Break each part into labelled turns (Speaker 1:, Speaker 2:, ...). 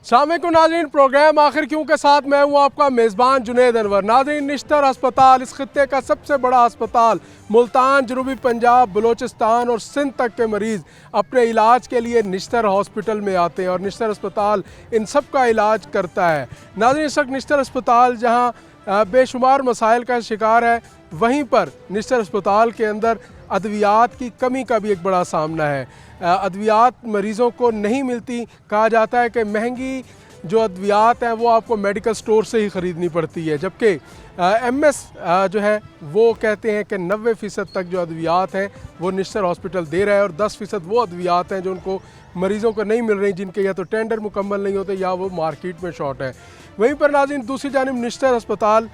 Speaker 1: अस्सलामुअलैकुम नाज़रीन, प्रोग्राम आखिर क्यों के साथ मैं हूँ आपका मेज़बान जुनैद अनवर। नाज़रीन, निश्तर अस्पताल इस खित्ते का सबसे बड़ा अस्पताल। मुल्तान, जनूबी पंजाब, बलूचिस्तान और सिंध तक के मरीज़ अपने इलाज के लिए निश्तर हॉस्पिटल में आते हैं और निश्तर अस्पताल इन सब का इलाज करता है। नाज़रीन, इस वक्त निश्तर अस्पताल जहाँ बेशुमार मसाइल का शिकार है, वहीं पर निश्तर अस्पताल के अंदर अद्वियात की कमी का भी एक बड़ा सामना है। अद्वियात मरीज़ों को नहीं मिलती। कहा जाता है कि महंगी जो अद्वियात हैं वो आपको मेडिकल स्टोर से ही ख़रीदनी पड़ती है, जबकि एमएस जो है वो कहते हैं कि 90% तक जो अद्वियात हैं वो निश्तर हॉस्पिटल दे रहा है और 10% वो अद्वियात हैं जो उनको मरीज़ों को नहीं मिल रही, जिनके या तो टेंडर मुकम्मल नहीं होते या वो मार्केट में शॉर्ट है। वहीं पर नाज़रीन, दूसरी जानिब निश्तर अस्पताल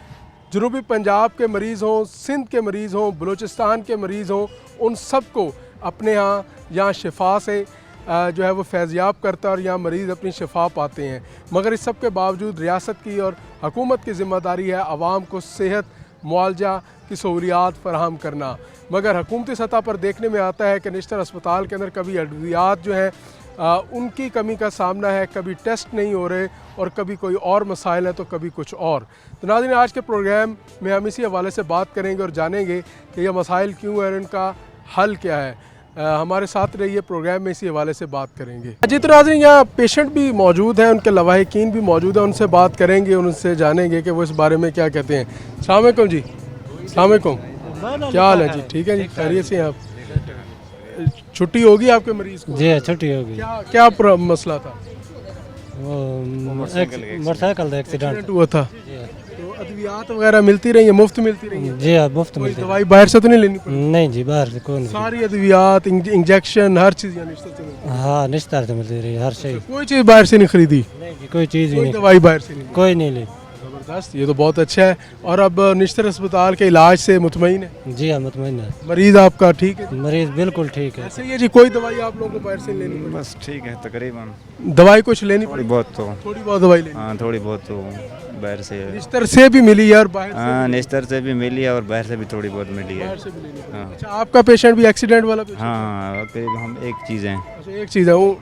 Speaker 1: जनूबी पंजाब के मरीज़ हों, सिंध के मरीज़ हों, बलूचिस्तान के मरीज़ हों, उन सब को अपने यहाँ शिफा से जो है वो फैज़याब करता है और यहाँ मरीज़ अपनी शिफा पाते हैं। मगर इस सब के बावजूद रियासत की और हुकूमत की ज़िम्मेदारी है आवाम को सेहत मुआलजा की सहूलियात फराहम करना। मगर हुकूमती सतह पर देखने में आता है कि निश्तर अस्पताल के अंदर कभी अद्वियात जो हैं उनकी कमी का सामना है, कभी टेस्ट नहीं हो रहे और कभी कोई और मसाइल है तो कभी कुछ और। तो नाज़रीन, आज के प्रोग्राम में हम इसी हवाले से बात करेंगे और जानेंगे कि यह मसाइल क्यों है और इनका हल क्या है। हमारे साथ रहिए, प्रोग्राम में इसी हवाले से बात करेंगे। जी, तो नाज़रीन, यहाँ पेशेंट भी मौजूद हैं, उनके लवाहिकीन भी मौजूद हैं, उनसे बात करेंगे, उनसे जानेंगे कि वो इस बारे में क्या कहते हैं। अस्सलाम वालेकुम जी। अस्सलाम वालेकुम, क्या हाल है जी? ठीक है जी, खैरियत से हैं आप? छुट्टी होगी आपके मरीज़ को?
Speaker 2: जी छुट्टी होगी।
Speaker 1: क्या मसला था?
Speaker 2: वो मोटरसाइकिल का एक्सीडेंट
Speaker 1: हुआ था। तो अद्वियात वगैरह मिलती रही है, मुफ्त मिलती रही है?
Speaker 2: जी हाँ, मुफ्त
Speaker 1: कोई
Speaker 2: मिलती है।
Speaker 1: दवाई बाहर से तो नहीं लेनी पड़ी?
Speaker 2: नहीं जी, बाहर से कोई नहीं।
Speaker 1: सारी अद्वियात, इंजेक्शन, हर चीज़ यहाँ निश्तर से मिलती है?
Speaker 2: हाँ, निश्तर से मिलती रही हर चीज।
Speaker 1: कोई चीज़ बाहर से नहीं खरीदी?
Speaker 2: नहीं जी, कोई चीज़ ही
Speaker 1: कोई
Speaker 2: नहीं,
Speaker 1: दवाई बाहर से नहीं?
Speaker 2: कोई नहीं ली।
Speaker 1: ज़बरदस्त, ये तो बहुत अच्छा है। और अब निश्तर अस्पताल के इलाज से मुतमईन है?
Speaker 2: जी हाँ, मुतमईन है।
Speaker 1: मरीज़ आपका ठीक है?
Speaker 2: मरीज बिल्कुल ठीक है।
Speaker 1: ऐसे ही है जी, कोई दवाई आप लोगों को बाहर से लेनी पड़ी?
Speaker 3: बस ठीक है, तकरीबन
Speaker 1: दवाई कुछ लेनी पड़ी?
Speaker 3: थोड़ी
Speaker 1: बहुत दवाई लेनी?
Speaker 3: हाँ, थोड़ी बहुत तो बाहर से।
Speaker 1: निश्तर से भी मिली यार, बाहर से
Speaker 3: हाँ,
Speaker 1: भी?
Speaker 3: निश्तर से भी मिली है और बाहर से भी थोड़ी बहुत मिली है।
Speaker 1: बाहर से भी लेनी पड़ी।
Speaker 3: हाँ।
Speaker 1: अच्छा, आपका पेशेंट भी एक्सीडेंट वाला पेशेंट?
Speaker 3: हाँ, करीब हम एक चीज़ हैं।
Speaker 1: अच्छा, एक चीज़ है वो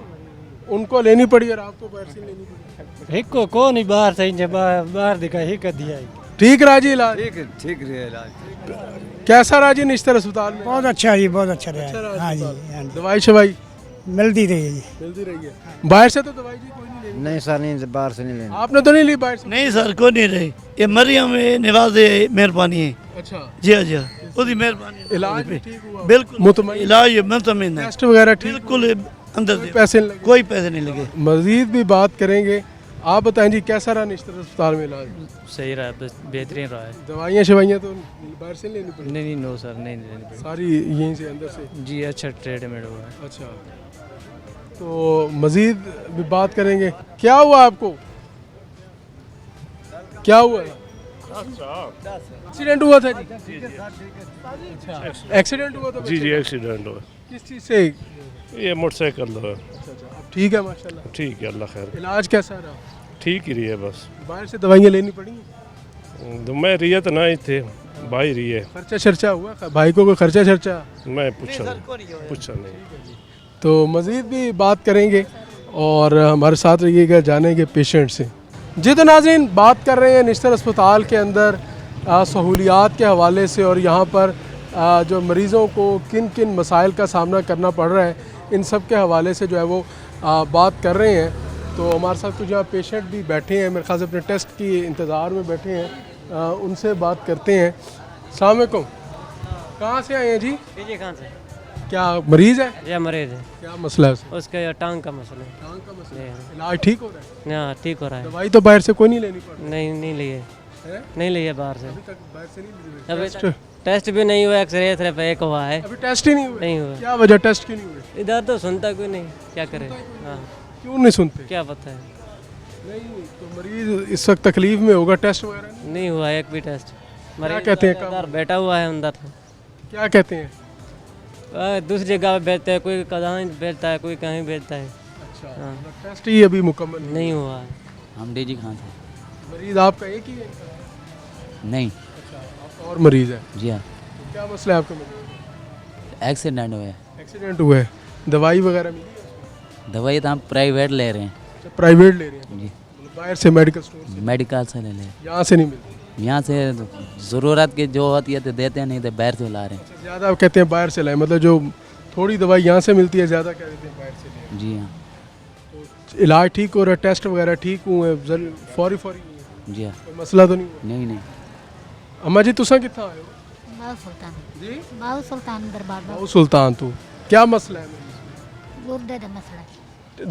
Speaker 1: उनको लेनी पड़ी और आपको बाहर से लेनी पड़ी।
Speaker 2: एक को कौन ही बाहर से बाहर दिखा ही कर दिया।
Speaker 1: ठीक राजी इलाज?
Speaker 2: ठीक रही इलाज।
Speaker 1: कैसा राजी निश्तर अस्पताल में?
Speaker 4: बहुत अच्छा जी, बहुत अच्छा
Speaker 1: अच्छा
Speaker 4: रहा।
Speaker 1: रहा
Speaker 4: हाँ जी,
Speaker 1: अस्पताल।
Speaker 4: हाँ जी,
Speaker 1: दवाई शवाई
Speaker 4: मिलती रही है जी।
Speaker 1: मिलती रही है? बाहर से तो दवाई जी कोई नहीं लेनी?
Speaker 2: नहीं सर, नहीं बाहर से नहीं लेना।
Speaker 1: आपने तो नहीं ली बाहर से?
Speaker 5: नहीं सर, कोई नहीं रही। ये मरियम नवाज मेहरबानी है।
Speaker 1: अच्छा,
Speaker 5: जी हाँ, जी हाँ, उसकी मेहरबानी।
Speaker 1: इलाज भी ठीक हुआ?
Speaker 5: बिल्कुल
Speaker 1: मुतमईन?
Speaker 5: इलाज मुतमिन है,
Speaker 1: टेस्ट वगैरह ठीक?
Speaker 5: बिल्कुल अंदर से
Speaker 1: पैसे नहीं लगे?
Speaker 5: कोई पैसे नहीं लगे।
Speaker 1: मजीद भी बात करेंगे। आप बताएं जी, कैसा रहा निश्तर अस्पताल में इलाज?
Speaker 6: सही रहा है, बेहतरीन रहा है।
Speaker 1: दवाइयाँ शवाइयाँ तो बाहर से लेनी पड़ी?
Speaker 6: नहीं नो सर, नहीं लेनी पड़ी।
Speaker 1: सारी यहीं से अंदर से?
Speaker 6: जी अच्छा, ट्रीटमेंट हुआ है।
Speaker 1: अच्छा, तो मजीद भी बात करेंगे। क्या हुआ आपको? क्या हुआ? एक्सीडेंट हुआ था जी? अच्छा, एक्सीडेंट हुआ था?
Speaker 7: जी एक्सीडेंट हुआ।
Speaker 1: किस चीज़ से?
Speaker 7: ये मोटरसाइकिल हुआ।
Speaker 1: अच्छा, अब ठीक है माशाल्लाह?
Speaker 7: ठीक है, अल्लाह खैर।
Speaker 1: इलाज कैसा रहा?
Speaker 7: ठीक ही रही है बस।
Speaker 1: बाहर से दवाइयाँ लेनी पड़ी?
Speaker 7: तो मैं रिया तो ना ही थे, भाई रही है।
Speaker 1: खर्चा शर्चा हुआ? भाई को कोई खर्चा शर्चा?
Speaker 7: मैं पूछा नहीं।
Speaker 1: तो मज़ीद भी बात करेंगे और हमारे साथ रहिएगा, जानेंगे पेशेंट से। जी, तो नाज़रीन, बात कर रहे हैं निश्तर अस्पताल के अंदर सहूलियात के हवाले से और यहाँ पर जो मरीज़ों को किन किन मसाइल का सामना करना पड़ रहा है, इन सब के हवाले से जो है वो बात कर रहे हैं। तो हमारे साथ कुछ यहाँ पेशेंट भी बैठे हैं, मेरे ख्याल से अपने टेस्ट की इंतज़ार में बैठे हैं, उनसे बात करते हैं। अस्सलाम वालेकुम, कहाँ से आए हैं जी?
Speaker 6: कहाँ से?
Speaker 1: क्या मरीज़ है?
Speaker 6: या मरीज है,
Speaker 1: क्या मसला है उसका?
Speaker 6: उसका टांग का मसला है।
Speaker 1: टांग का मसला है। इलाज ठीक हो रहा है?
Speaker 6: हाँ, ठीक हो रहा है।
Speaker 1: दवाई तो बाहर से कोई नहीं लेनी पड़ी?
Speaker 6: नहीं लिए,
Speaker 1: है?
Speaker 6: नहीं लिए बाहर से।
Speaker 1: अभी तक बाहर से नहीं ली?
Speaker 6: अभी
Speaker 1: टेस्ट?
Speaker 6: टेस्ट भी नहीं हुआ, एक्सरे सिर्फ एक हुआ है।
Speaker 1: अभी टेस्ट ही नहीं हुए?
Speaker 6: नहीं हुआ।
Speaker 1: क्या वजह टेस्ट की नहीं हुए?
Speaker 6: इधर तो सुनता कोई नहीं, क्या करे। हाँ,
Speaker 1: क्यों नहीं सुनते?
Speaker 6: क्या पता है,
Speaker 1: नहीं तो मरीज इस वक्त तकलीफ में होगा, टेस्ट वगैरह
Speaker 6: नहीं हुआ एक भी टेस्ट। मरीज
Speaker 1: कहते हैं
Speaker 6: अंदर बैठा हुआ है अंदर।
Speaker 1: क्या कहते हैं?
Speaker 6: दूसरी जगह पे बेचता है, कोई कहीं बेचता है, कोई कहीं बेचता है।
Speaker 1: अच्छा,
Speaker 6: हाँ।
Speaker 1: टेस्ट ही अभी मुकम्मल
Speaker 6: नहीं हुआ है।
Speaker 2: हम डीजी खान से।
Speaker 1: मरीज आपका एक ही है?
Speaker 2: नहीं।
Speaker 1: अच्छा, आपका और मरीज है?
Speaker 2: जी हाँ,
Speaker 1: तो क्या मसला है आपका मरीज?
Speaker 2: एक्सीडेंट हुआ है।
Speaker 1: एक्सीडेंट हुआ है, दवाई वगैरह मिली?
Speaker 2: दवाई तो हम प्राइवेट ले रहे हैं।
Speaker 1: अच्छा, प्राइवेट ले रहे हैं,
Speaker 2: जी
Speaker 1: मतलब बाहर से मेडिकल स्टोर से,
Speaker 2: मेडिकल से ले लें।
Speaker 1: यहाँ से नहीं मिलती।
Speaker 2: यहाँ से ज़रूरत की जो होती है तो देते हैं, नहीं तो बाहर से ला रहे हैं।
Speaker 1: ज़्यादा कहते हैं बाहर से लाए, मतलब जो थोड़ी दवाई यहाँ से मिलती है, ज़्यादा क्या देते हैं बाहर से ले।
Speaker 2: जी हाँ,
Speaker 1: इलाज ठीक हो रहा है, टेस्ट वगैरह ठीक हुए, फौरी हुए हैं?
Speaker 2: जी हाँ।
Speaker 1: कोई मसला तो नहीं हुआ?
Speaker 2: नहीं नहीं,
Speaker 1: अम्मा जी तुसा कितना आए हो?
Speaker 8: बाऊ सुल्तान
Speaker 1: जी
Speaker 8: बाऊ सुल्तान दरबार
Speaker 1: बाऊ सुल्तान, तू क्या मसला है?
Speaker 8: गुर्दे का मसला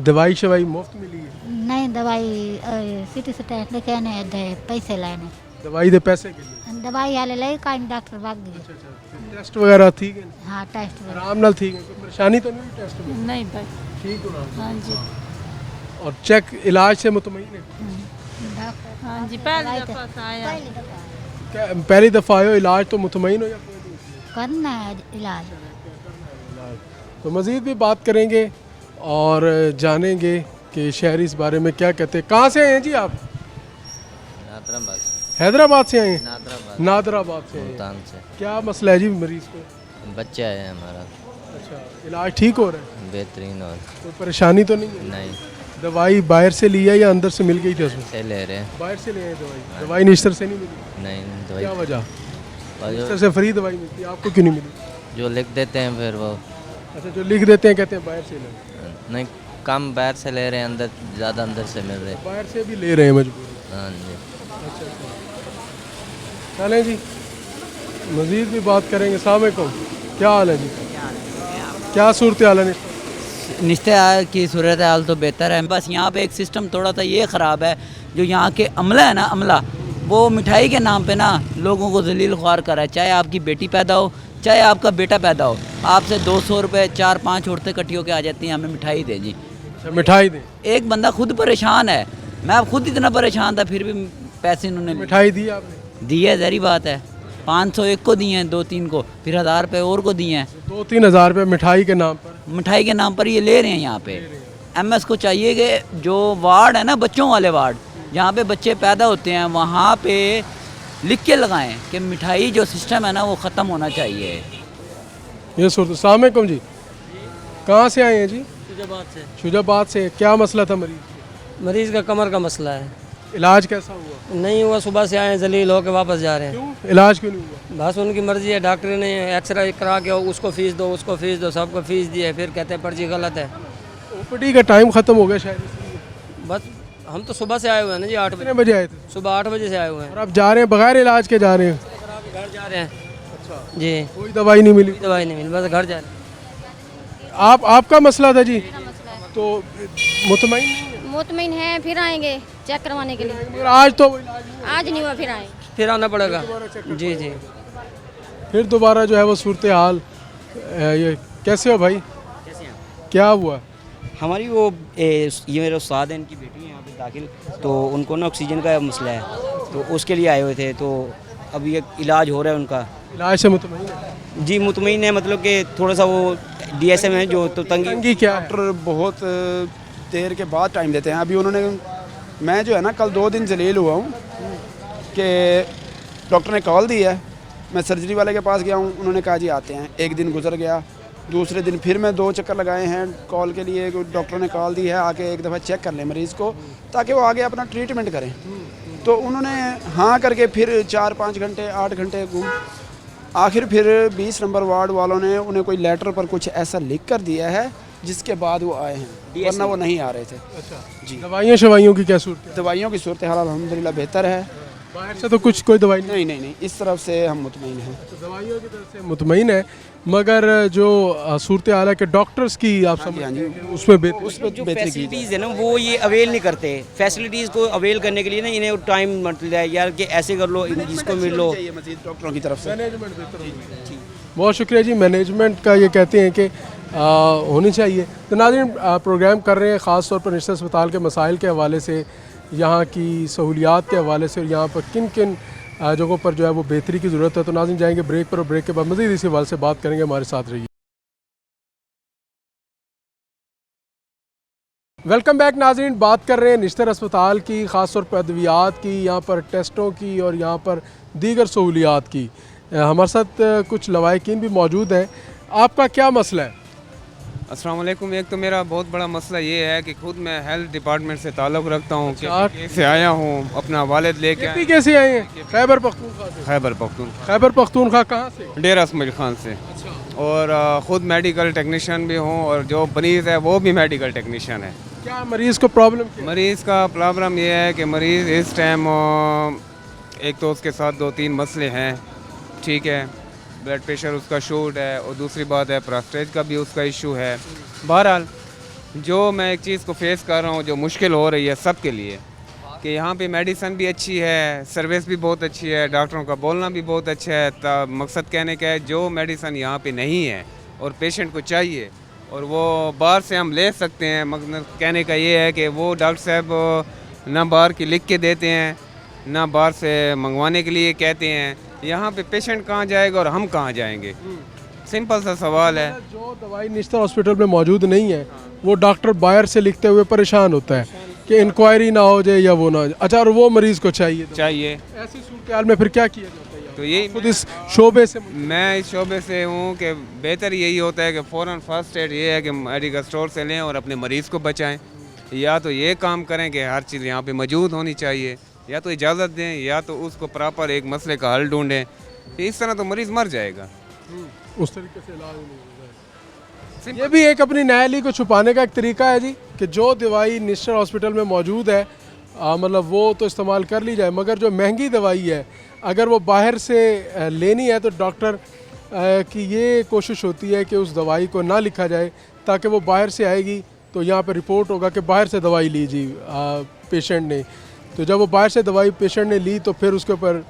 Speaker 1: दवाई शवाई मुफ्त मिली है?
Speaker 8: नहीं दवाई सिटी स्टैंड लेके ने दे पैसे लेने
Speaker 1: दवाई दे पैसे के लिए?
Speaker 8: दवाई वाले ले का डॉक्टर भाग गए।
Speaker 1: टेस्ट वगैरह ठीक है?
Speaker 8: हाँ टेस्ट वगैरह
Speaker 1: आराम नाल ठीक है, कोई परेशानी तो नहीं हुई टेस्ट में?
Speaker 8: नहीं भाई।
Speaker 1: ठीक हो रहा
Speaker 8: हाँ जी
Speaker 1: और चेक इलाज से मुतमईन है?
Speaker 8: डॉक्टर
Speaker 9: हाँ जी पहली दफा से आया।
Speaker 1: पहली दफ़ा आए हो, इलाज तो मुतमईन हो या कोई नहीं?
Speaker 8: करना है इलाज।
Speaker 1: तो मज़ीद भी बात करेंगे और जानेंगे कि शहरी इस बारे में क्या कहते हैं। कहाँ से आए हैं जी आप? हैदराबाद से आए हैं? नादराबाद से आए हैं।
Speaker 10: मुल्तान से
Speaker 1: क्या मसला है जी मरीज़ को?
Speaker 10: बच्चा है हमारा,
Speaker 1: अच्छा, इलाज ठीक हो रहा है?
Speaker 10: बेहतरीन और
Speaker 1: कोई परेशानी तो नहीं है?
Speaker 10: नहीं
Speaker 1: दवाई बाहर से लिया या अंदर से मिल गई थी उसमें?
Speaker 10: से ले रहे हैं।
Speaker 1: बाहर से ले आए दवाई? दवाई निश्तर से नहीं मिली?
Speaker 10: नहीं
Speaker 1: क्या
Speaker 10: दवाई
Speaker 1: वजह?
Speaker 10: और
Speaker 1: निश्तर से फ्री दवाई मिलती है, आपको क्यों नहीं मिली?
Speaker 10: जो लिख देते हैं फिर वो
Speaker 1: अच्छा, जो लिख देते हैं कहते हैं बाहर से ले।
Speaker 10: नहीं, कम बाहर से ले रहे हैं, अंदर ज़्यादा अंदर से मिल रहे हैं।
Speaker 1: बाहर से भी ले रहे हैं मजबूर?
Speaker 10: हाँ जी।
Speaker 1: चलें जी, मज़ीद भी बात करेंगे। अस्सलाम वालेकुम, क्या हाल है जी? क्या सूरत हाल है?
Speaker 2: निश्ते की सूरत हाल तो बेहतर है, बस यहाँ पे एक सिस्टम थोड़ा सा ये ख़राब है। जो यहाँ के अमला है ना, अमला वो मिठाई के नाम पे ना लोगों को जलील ख्वार कर रहा है। चाहे आपकी बेटी पैदा हो, चाहे आपका बेटा पैदा हो, आपसे 200 रुपये 4-5 औरतें इकट्ठी होकर आ जाती हैं, हमें मिठाई दे जी।
Speaker 1: अच्छा, मिठाई दे?
Speaker 2: एक बंदा खुद परेशान है, मैं अब खुद इतना परेशान था, फिर भी पैसे इन्होंने
Speaker 1: मिठाई दी आपने?
Speaker 2: दी है, ज़हरी बात है। 500 एक को दिए हैं, 2-3 को, फिर 1000 रुपये और को दिए हैं।
Speaker 1: 2-3 हज़ार रुपये मिठाई के नाम पर?
Speaker 2: मिठाई के नाम पर ये ले रहे हैं यहाँ पे। एमएस को चाहिए कि जो वार्ड है ना, बच्चों वाले वार्ड, जहाँ पे बच्चे पैदा होते हैं, वहाँ पे लिख के लगाएं कि मिठाई जो सिस्टम है ना वो ख़त्म होना चाहिए।
Speaker 1: ये सूरत। अस्सलाम वालेकुम जी, कहाँ से आए हैं जी?
Speaker 6: शुजाबाद से।
Speaker 1: शुजाबाद से। क्या मसला था मरीज़?
Speaker 6: मरीज़ का कमर का मसला है।
Speaker 1: इलाज कैसा हुआ?
Speaker 6: नहीं हुआ, सुबह से आए हैं, जलील होकर वापस जा रहे हैं।
Speaker 1: क्यों इलाज क्यों नहीं हुआ?
Speaker 6: बस उनकी मर्जी है, डॉक्टर ने एक्सरे करा के उसको फीस दो, उसको फीस दो, सबको फीस दी है, फिर कहते हैं पर्ची गलत है।
Speaker 1: ओपीडी का टाइम ख़त्म हो गया शायद इसलिए।
Speaker 6: बस हम तो सुबह से आए हुए हैं ना जी, 8
Speaker 1: कितने
Speaker 6: बजे,
Speaker 1: बजे आए थे?
Speaker 6: सुबह 8 बजे से आए हुए हैं।
Speaker 1: और आप जा रहे हैं बगैर इलाज के जा रहे हैं?
Speaker 6: घर जा रहे हैं। अच्छा जी,
Speaker 1: कोई दवाई नहीं मिली?
Speaker 6: कोई दवाई नहीं मिली, बस घर जा रहे हैं।
Speaker 1: आपका मसला था जी, तो मुतमईन नहीं है?
Speaker 9: मुतमिन है, फिर आएंगे चेक करवाने के लिए।
Speaker 1: मगर आज तो वो इलाज नहीं
Speaker 9: आज नहीं हुआ, फिर आए।
Speaker 6: फिर आना पड़ेगा जी जी।
Speaker 1: हुआ। फिर दोबारा जो है वो सूरत हाल। ये कैसे हो भाई? क्या हुआ?
Speaker 11: हमारी वो ये मेरे उस्ताद हैं, इनकी बेटी है यहाँ पे दाखिल, तो उनको ना ऑक्सीजन का मसला है, तो उसके लिए आए हुए थे। तो अब ये इलाज हो रहा है उनका।
Speaker 1: इलाज से मुतमईन है?
Speaker 11: जी मुतमईन है, मतलब कि थोड़ा सा वो DSM है जो, तो
Speaker 1: तंगी क्या है?
Speaker 12: डॉक्टर बहुत देर के बाद टाइम देते हैं। अभी उन्होंने, मैं जो है ना कल 2 दिन जलील हुआ हूँ कि डॉक्टर ने कॉल दी है, मैं सर्जरी वाले के पास गया हूँ, उन्होंने कहा जी आते हैं। एक दिन गुजर गया, दूसरे दिन फिर मैं 2 चक्कर लगाए हैं कॉल के लिए, डॉक्टर ने कॉल दी है आके एक दफ़ा चेक कर लें मरीज़ को ताकि वो आगे अपना ट्रीटमेंट करें। तो उन्होंने हाँ करके फिर 4-5 घंटे 8 घंटे घूम, आखिर फिर 20 नंबर वार्ड वालों ने उन्हें कोई लेटर पर कुछ ऐसा लिख कर दिया है जिसके बाद वो आए हैं, वरना वो नहीं आ रहे थे।
Speaker 1: अच्छा
Speaker 12: जी।
Speaker 1: दवाइयाँ शवाइयों की क्या सूरत है?
Speaker 12: दवाइयों की सूरत हाल अल्हम्दुलिल्लाह बेहतर है।
Speaker 1: बाहर से तो कुछ कोई दवाई नहीं?
Speaker 12: नहीं, इस तरफ से हम मुतमईन हैं।
Speaker 1: तो दवाइयों की तरफ से मुतमईन है, मगर जो सूरत हाल है कि डॉक्टर्स की आप समझ
Speaker 12: हाँ जी।
Speaker 1: उसमें बेहतर
Speaker 12: उसमें
Speaker 11: जो
Speaker 12: बेहतरी की
Speaker 11: फैसिलिटीज़ है ना वो ये अवेल नहीं करते। फैसिलिटीज़ को अवेल करने के लिए ना इन्हें टाइम मतलब है यार कि ऐसे कर लो, इसको मिल लो।
Speaker 12: मजीद डॉक्टरों की तरफ से
Speaker 1: मैनेजमेंट बेहतर होगी। बहुत शुक्रिया जी। मैनेजमेंट का ये कहते हैं कि होनी चाहिए। तो नाज़रीन, प्रोग्राम कर रहे हैं ख़ास तौर पर निश्चित अस्पताल के मसाइल के हवाले से, यहाँ की सहूलियात के हवाले से, और यहाँ पर किन किन जगहों पर जो है वो बेहतरी की ज़रूरत है। तो नाज़रीन जाएंगे ब्रेक पर, और ब्रेक के बाद मज़ीद इसी हवाले से बात करेंगे। हमारे साथ रहिए। वेलकम बैक नाज़रीन। बात कर रहे हैं निश्तर अस्पताल की, ख़ास तौर पर अद्वियात की, यहाँ पर टेस्टों की और यहाँ पर दीगर सहूलियात की। हमारे साथ कुछ लवाहिकीन भी मौजूद हैं। आपका क्या मसला है?
Speaker 6: अस्सलाम वालेकुम। एक तो मेरा बहुत बड़ा मसला ये है कि खुद मैं हेल्थ डिपार्टमेंट से ताल्लुक़ रखता हूँ, KPK से आया हूँ, अपना वालिद लेके आया।
Speaker 1: KPK से आए हैं? खैबर पख्तूनख्वा से?
Speaker 6: खैबर पख्तून,
Speaker 1: खैबर पख्तूनख्वा कहाँ से?
Speaker 6: डेरा इसमाइल खान से। और ख़ुद मेडिकल टेक्नीशियन भी हूँ और जो मरीज़ है वो भी मेडिकल टेक्नीशियन है।
Speaker 1: क्या मरीज़ को प्रॉब्लम क्या है?
Speaker 6: मरीज़ का प्रॉब्लम ये है कि मरीज़ इस टाइम एक तो उसके साथ 2-3 मसले हैं, ठीक है, ब्लड प्रेशर उसका शूट है और दूसरी बात है प्रोस्टेट का भी उसका इशू है। बहरहाल जो मैं एक चीज़ को फेस कर रहा हूँ जो मुश्किल हो रही है सब के लिए कि यहाँ पे मेडिसन भी अच्छी है, सर्विस भी बहुत अच्छी है, डॉक्टरों का बोलना भी बहुत अच्छा है। मकसद कहने का है जो मेडिसन यहाँ पे नहीं है और पेशेंट को चाहिए और वो बाहर से हम ले सकते हैं, मकसद कहने का ये है कि वो डॉक्टर साहब ना बाहर की लिख के देते हैं ना बाहर से मंगवाने के लिए कहते हैं। यहाँ पे पेशेंट कहाँ जाएगा और हम कहाँ जाएंगे? सिंपल सा सवाल है।
Speaker 1: जो दवाई निश्तर हॉस्पिटल में मौजूद नहीं है वो डॉक्टर बाहर से लिखते हुए परेशान होता है कि इंक्वायरी ना हो जाए या वो ना हो जाए। अच्छा, और वो मरीज़ को चाहिए ऐसी सूरत हाल में फिर क्या किया जाता है?
Speaker 6: तो यही
Speaker 1: खुद इस शोबे से
Speaker 6: मैं इस शोबे से हूँ कि बेहतर यही होता है कि फ़ौरन फर्स्ट एड ये है कि मेडिकल स्टोर से लें और अपने मरीज़ को बचाएं। या तो ये काम करें कि हर चीज़ यहाँ पे मौजूद होनी चाहिए, या तो इजाज़त दें या तो उसको प्रॉपर एक मसले का हल ढूंढें। इस तरह तो मरीज़ मर जाएगा।
Speaker 1: उस तरीके से इलाज नहीं होगा। ये भी एक अपनी न्यायालय को छुपाने का एक तरीका है जी कि जो दवाई निश्तर हॉस्पिटल में मौजूद है मतलब वो तो इस्तेमाल कर ली जाए, मगर जो महंगी दवाई है अगर वो बाहर से लेनी है तो डॉक्टर की ये कोशिश होती है कि उस दवाई को ना लिखा जाए ताकि वो बाहर से आएगी तो यहाँ पर रिपोर्ट होगा कि बाहर से दवाई ली जी पेशेंट ने। तो जब वो बाहर से दवाई पेशेंट ने ली तो फिर उसके ऊपर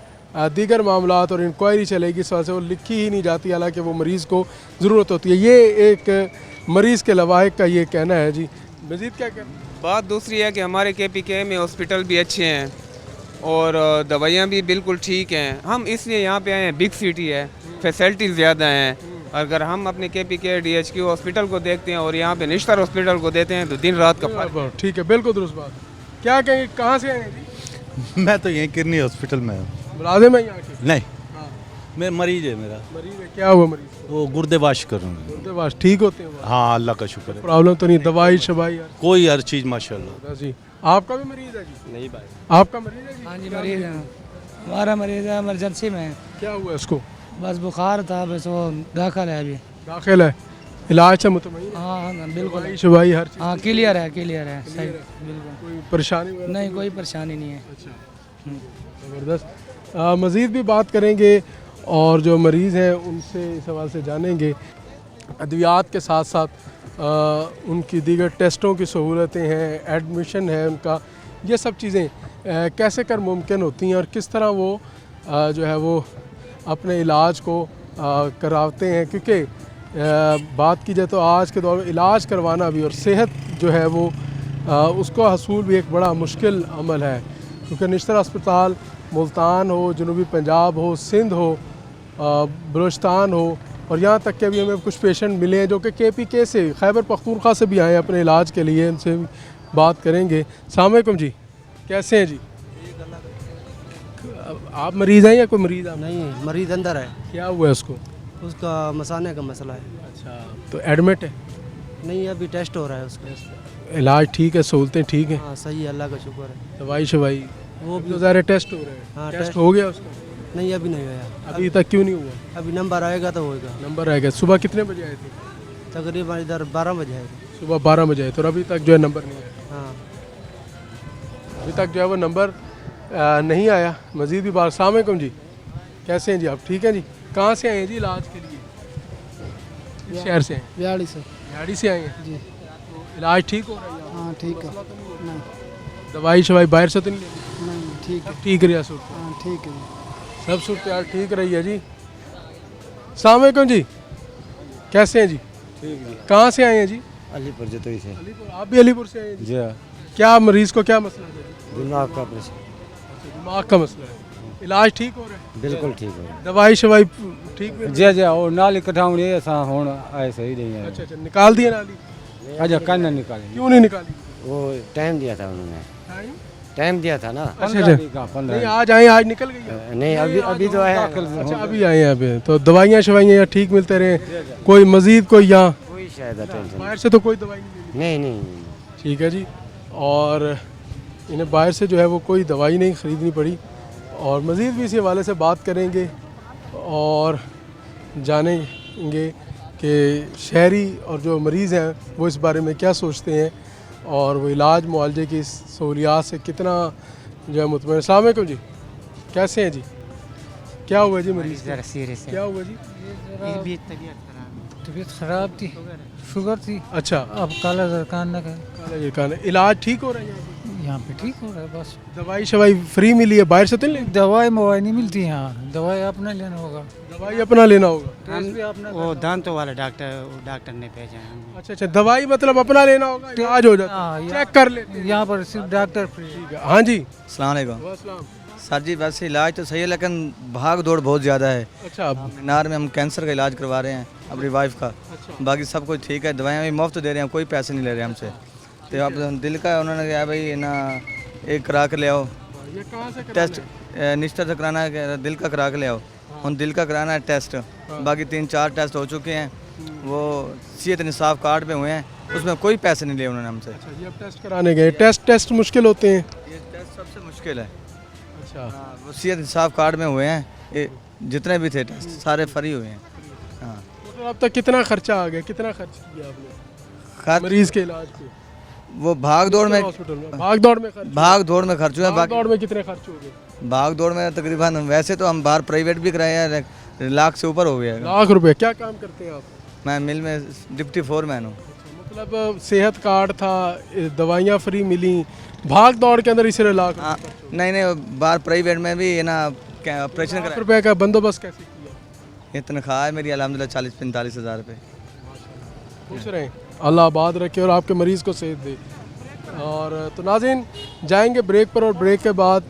Speaker 1: दीगर मामलात और इंक्वायरी चलेगी, इस वजह से वो लिखी ही नहीं जाती, हालांकि वो मरीज़ को ज़रूरत होती है। ये एक मरीज़ के लवाहिक का ये कहना है जी। मज़ीद क्या कहना?
Speaker 6: बात दूसरी है कि हमारे KPK में हॉस्पिटल भी अच्छे हैं और दवाइयाँ भी बिल्कुल ठीक हैं। हम इसलिए यहाँ पे आए हैं, बिग सिटी है, फैसिलिटीज़ ज़्यादा हैं। अगर हम अपने KPK DHQ हॉस्पिटल को देखते हैं और यहाँ पे निश्तर हॉस्पिटल को देते हैं तो दिन रात का फर्क।
Speaker 1: ठीक है, बिल्कुल दुरुस्त बात। क्या कहेंगे, कहाँ से आए हैं जी?
Speaker 5: मैं तो यहीं किरनी हॉस्पिटल में हूँ।
Speaker 1: मुलाजिम है यहाँ के?
Speaker 5: नहीं, मैं मरीज है मेरा।
Speaker 1: मरीज है? क्या हुआ मरीज?
Speaker 5: वो गुर्दे वाश कर रहा हूँ।
Speaker 1: गुर्दे वाश ठीक होते हैं?
Speaker 5: हाँ, अल्लाह का शुक्र है।
Speaker 1: प्रॉब्लम तो नहीं, दवाई शवाई
Speaker 5: कोई हर चीज़ माशाल्लाह
Speaker 1: जी। आपका भी मरीज है जी?
Speaker 5: नहीं भाई,
Speaker 1: आपका मरीज है जी?
Speaker 4: हाँ जी, मरीज है हमारा, मरीज है इमरजेंसी में।
Speaker 1: क्या हुआ इसको?
Speaker 4: बस बुखार था, बस वो दाखिल है अभी।
Speaker 1: दाखिल है, इलाज से मुतमईन?
Speaker 4: हाँ बिल्कुल,
Speaker 1: दवाई शवाई हर चीज़?
Speaker 4: हाँ क्लियर है, क्लियर है, सही बिल्कुल,
Speaker 1: कोई परेशानी
Speaker 4: नहीं, कोई परेशानी नहीं है।
Speaker 1: अच्छा, ज़बरदस्त। मज़ीद भी बात करेंगे और जो मरीज़ हैं उनसे इस हवाले से जानेंगे। अद्वियात के साथ साथ उनकी दीगर टेस्टों की सहूलतें हैं, एडमिशन है उनका, ये सब चीज़ें कैसे कर मुमकिन होती हैं और किस तरह वो जो है वो अपने इलाज को कराते हैं। क्योंकि बात की जाए तो आज के दौर में इलाज करवाना भी और सेहत जो है वो उसको हसूल भी एक बड़ा मुश्किल अमल है। क्योंकि निश्तर अस्पताल मुल्तान हो, जनूबी पंजाब हो, सिंध हो, बलूचिस्तान हो और यहाँ तक के अभी हमें कुछ पेशेंट मिले हैं जो कि KPK से, खैबर पख्तूनख्वा से भी आए हैं अपने इलाज के लिए। उनसे भी बात करेंगे। अस्सलाम वालेकुम जी, कैसे हैं जी? आप मरीज़ हैं या कोई मरीज़? आप
Speaker 4: नहीं, मरीज अंदर है।
Speaker 1: क्या हुआ है उसको?
Speaker 4: उसका मसाने का मसला है।
Speaker 1: अच्छा, तो एडमिट है?
Speaker 4: नहीं, अभी टेस्ट हो रहा है उसका।
Speaker 1: इलाज ठीक है, सहूलतें ठीक हैं?
Speaker 4: हाँ सही है, अल्लाह का शुक्र है।
Speaker 1: दवाई शवाई
Speaker 4: वो
Speaker 1: भी तो ज़्यादा टेस्ट हो रहे हैं?
Speaker 4: हाँ,
Speaker 1: टेस्ट
Speaker 4: टेस्ट
Speaker 1: हो गया उसका?
Speaker 4: नहीं, अभी नहीं हुआ।
Speaker 1: अभी तक क्यों नहीं हुआ?
Speaker 4: अभी नंबर आएगा तो होएगा।
Speaker 1: नंबर आएगा। सुबह कितने बजे आए थे?
Speaker 4: तकरीबन इधर 12 बजे आएगा।
Speaker 1: सुबह 12 बजे आए तो अभी तक जो है नंबर नहीं आया?
Speaker 4: हाँ,
Speaker 1: अभी तक जो है वो नंबर नहीं आया। मज़ीद भी बात। अस्सलाम वालेकुम जी, कैसे हैं जी आप? ठीक हैं जी। कहाँ से आए हैं जी इलाज के लिए? किस शहर से हैं?
Speaker 4: बिहाड़ी से।
Speaker 1: बिहाड़ी से आए हैं
Speaker 4: जी।
Speaker 1: तो इलाज ठीक हो रहा है?
Speaker 4: हाँ ठीक है। नहीं,
Speaker 1: दवाई शवाई बाहर से तो नहीं लेनी?
Speaker 4: नहीं ठीक है।
Speaker 1: ठीक रही सूरत?
Speaker 4: हाँ ठीक है,
Speaker 1: सब सूरत यार ठीक रही है जी। अस्सलाम वालेकुम जी, कैसे हैं जी?
Speaker 5: ठीक है।
Speaker 1: कहाँ से आए हैं जी?
Speaker 5: अलीपुर जतोई से।
Speaker 1: अलीपुर? आप भी अलीपुर से आए हैं जी?
Speaker 5: जी,
Speaker 1: क्या मरीज़ को क्या मसला है?
Speaker 5: दिमाग का ऑपरेशन।
Speaker 1: दिमाग का मसला है। इलाज ठीक हो रहा है?
Speaker 5: बिल्कुल ठीक है।
Speaker 1: दवाई शवाई ठीक है?
Speaker 5: जी जी, और नाली कटाउणी ऐसा होना आए सही नहीं है।
Speaker 1: अच्छा अच्छा, निकाल दिए नाली?
Speaker 5: अच्छा, कल ना निकालेंगे।
Speaker 1: क्यों नहीं निकाली?
Speaker 12: वो टाइम दिया था उन्होंने,
Speaker 1: टाइम?
Speaker 12: टाइम दिया था ना।
Speaker 1: अच्छा अच्छा, नहीं आज आए, आज निकल गई है?
Speaker 12: नहीं, अभी तो आया।
Speaker 1: अच्छा, अभी आए हैं। अभी तो दवाइयाँ शवाइयाँ यहाँ ठीक मिलते रहे? कोई मजीद कोई यहाँ?
Speaker 12: कोई
Speaker 11: ज़्यादा टेंशन
Speaker 1: बाहर से तो कोई दवाई नहीं लेनी?
Speaker 11: नहीं।
Speaker 1: ठीक है जी। और इन्हें बाहर से जो है वो कोई दवाई नहीं ख़रीदनी पड़ी। और मज़ीद भी इसी हवाले से बात करेंगे और जानेंगे कि शहरी और जो मरीज़ हैं वो इस बारे में क्या सोचते हैं और वो इलाज मुआलजे की सहूलियात से कितना जो है मुतमईन। अस्सलाम वालेकुम जी, कैसे हैं जी? क्या हुआ जी मरीज़ को?
Speaker 4: सीरियस
Speaker 1: क्या हुआ जी?
Speaker 4: तबीयत ख़राब थी, शुगर थी,
Speaker 1: अच्छा,
Speaker 4: अब काला जरकान न
Speaker 1: काला जरकान है। इलाज ठीक हो रहा है
Speaker 4: यहाँ पे ठीक हो रहा है बस।
Speaker 1: दवाई शवाई फ्री मिली है, बाहर से तो नहीं?
Speaker 4: दवाई मवाई नहीं मिलती यहाँ, दवाई अपना लेना होगा।
Speaker 1: दवाई अपना लेना होगा।
Speaker 4: टेस्ट भी अपना
Speaker 11: वो दांतों वाला डॉक्टर ने भेजा है।
Speaker 1: अच्छा अच्छा, दवाई मतलब अपना लेना होगा, इलाज हो जाता है, चेक कर लेते हैं।
Speaker 4: यहाँ पर सिर्फ डॉक्टर फ्री।
Speaker 1: ठीक है, हाँ जी।
Speaker 11: अस्सलाम वालेकुम
Speaker 1: वालेकुम।
Speaker 11: सर जी, वैसे इलाज तो सही है लेकिन भाग दौड़ बहुत ज़्यादा है।
Speaker 1: अच्छा,
Speaker 11: मीनार में हम कैंसर का इलाज करवा रहे हैं अपनी वाइफ का।
Speaker 1: अच्छा।
Speaker 11: बाकी सब कुछ ठीक है, दवाइयाँ भी मुफ्त दे रहे हैं, कोई पैसे नहीं ले रहे हमसे। तो आप दिल का उन्होंने कहा भाई ना एक करा के ले आओ
Speaker 1: ये कहाँ से
Speaker 11: टेस्ट, निश्चित से कराना है, दिल का करा के ले आओ। हम दिल का कराना है टेस्ट, बाकी 3-4 टेस्ट हो चुके हैं, वो सेहत इंसाफ कार्ड पे हुए हैं, उसमें कोई पैसे नहीं लिए उन्होंने हमसे।
Speaker 1: अच्छा, ये अब टेस्ट कराने गए। टेस्ट मुश्किल होते हैं?
Speaker 11: ये टेस्ट सबसे मुश्किल है।
Speaker 1: अच्छा,
Speaker 11: वो सेहत इंसाफ कार्ड में हुए हैं, ये जितने भी थे टेस्ट सारे फ्री हुए हैं। हाँ,
Speaker 1: मतलब अब तक कितना खर्चा आ गया, कितना खर्च किया आपने
Speaker 11: खर्च
Speaker 1: मरीज के इलाज पे?
Speaker 11: वो भाग दौड़ में
Speaker 1: हॉस्पिटल में भाग दौड़ में खर्च हुआ?
Speaker 11: भाग दौड़ में खर्च हुए।
Speaker 1: भाग दौड़ में कितने खर्च हो गए?
Speaker 11: भाग दौड़ में तकरीबन वैसे तो हम बाहर प्राइवेट भी कराए हैं, लाख से ऊपर हो गया है।
Speaker 1: लाख रुपए। क्या काम करते हैं आप?
Speaker 11: मैं मिल में डिप्टी फोरमैन हूँ।
Speaker 1: मतलब सेहत कार्ड था, दवाइयाँ फ्री मिली, भाग दौड़ के अंदर इसी लाख
Speaker 11: हाँ, नहीं बाहर प्राइवेट में भी है ना ऑपरेशन कराया।
Speaker 1: रुपए का बंदोबस्त कैसे किया?
Speaker 11: ये तनख्वाह है मेरी अल्हम्दुलिल्लाह 40-45 हज़ार रुपये।
Speaker 1: खुश रहें, अल्लाह आबाद रखे और आपके मरीज़ को सेहत दे। और तो नाज़रीन, जाएंगे ब्रेक पर और ब्रेक के बाद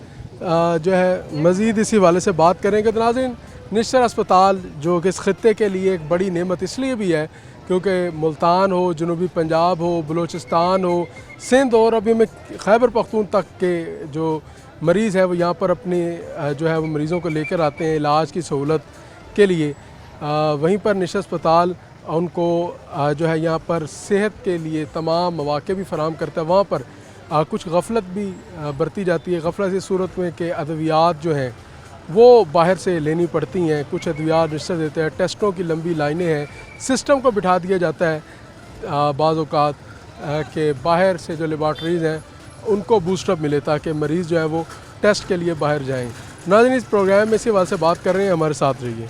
Speaker 1: जो है मज़ीद इसी वाले से बात करेंगे। तो नाज़रीन, निश्तर अस्पताल जो कि इस खत्ते के लिए एक बड़ी नेमत इसलिए भी है क्योंकि मुल्तान हो, जनूबी पंजाब हो, बलूचिस्तान हो, सिंध और अभी में खैबर पख्तून तक के जो मरीज़ है वो यहाँ पर अपने जो है वो मरीज़ों को लेकर आते हैं इलाज की सहूलत के लिए। वहीं पर निश्तर अस्पताल उनको जो है यहाँ पर सेहत के लिए तमाम मौक़े भी फ़राहम करता है। वहाँ पर कुछ गफलत भी बरती जाती है। गफलत इस सूरत में कि अद्वियात जो हैं वो बाहर से लेनी पड़ती हैं, कुछ अद्वियात निश्चित देते हैं, टेस्टों की लंबी लाइनें हैं, सिस्टम को बिठा दिया जाता है बाज़ औक़ात कि बाहर से जो लेबॉर्ट्रीज़ हैं उनको बूस्टअप मिले ताकि मरीज़ जो है वो टेस्ट के लिए बाहर जाएँ। नाज़रीन, इस प्रोग्राम में इसी बात से बात कर रहे हैं, हमारे साथ रहिए।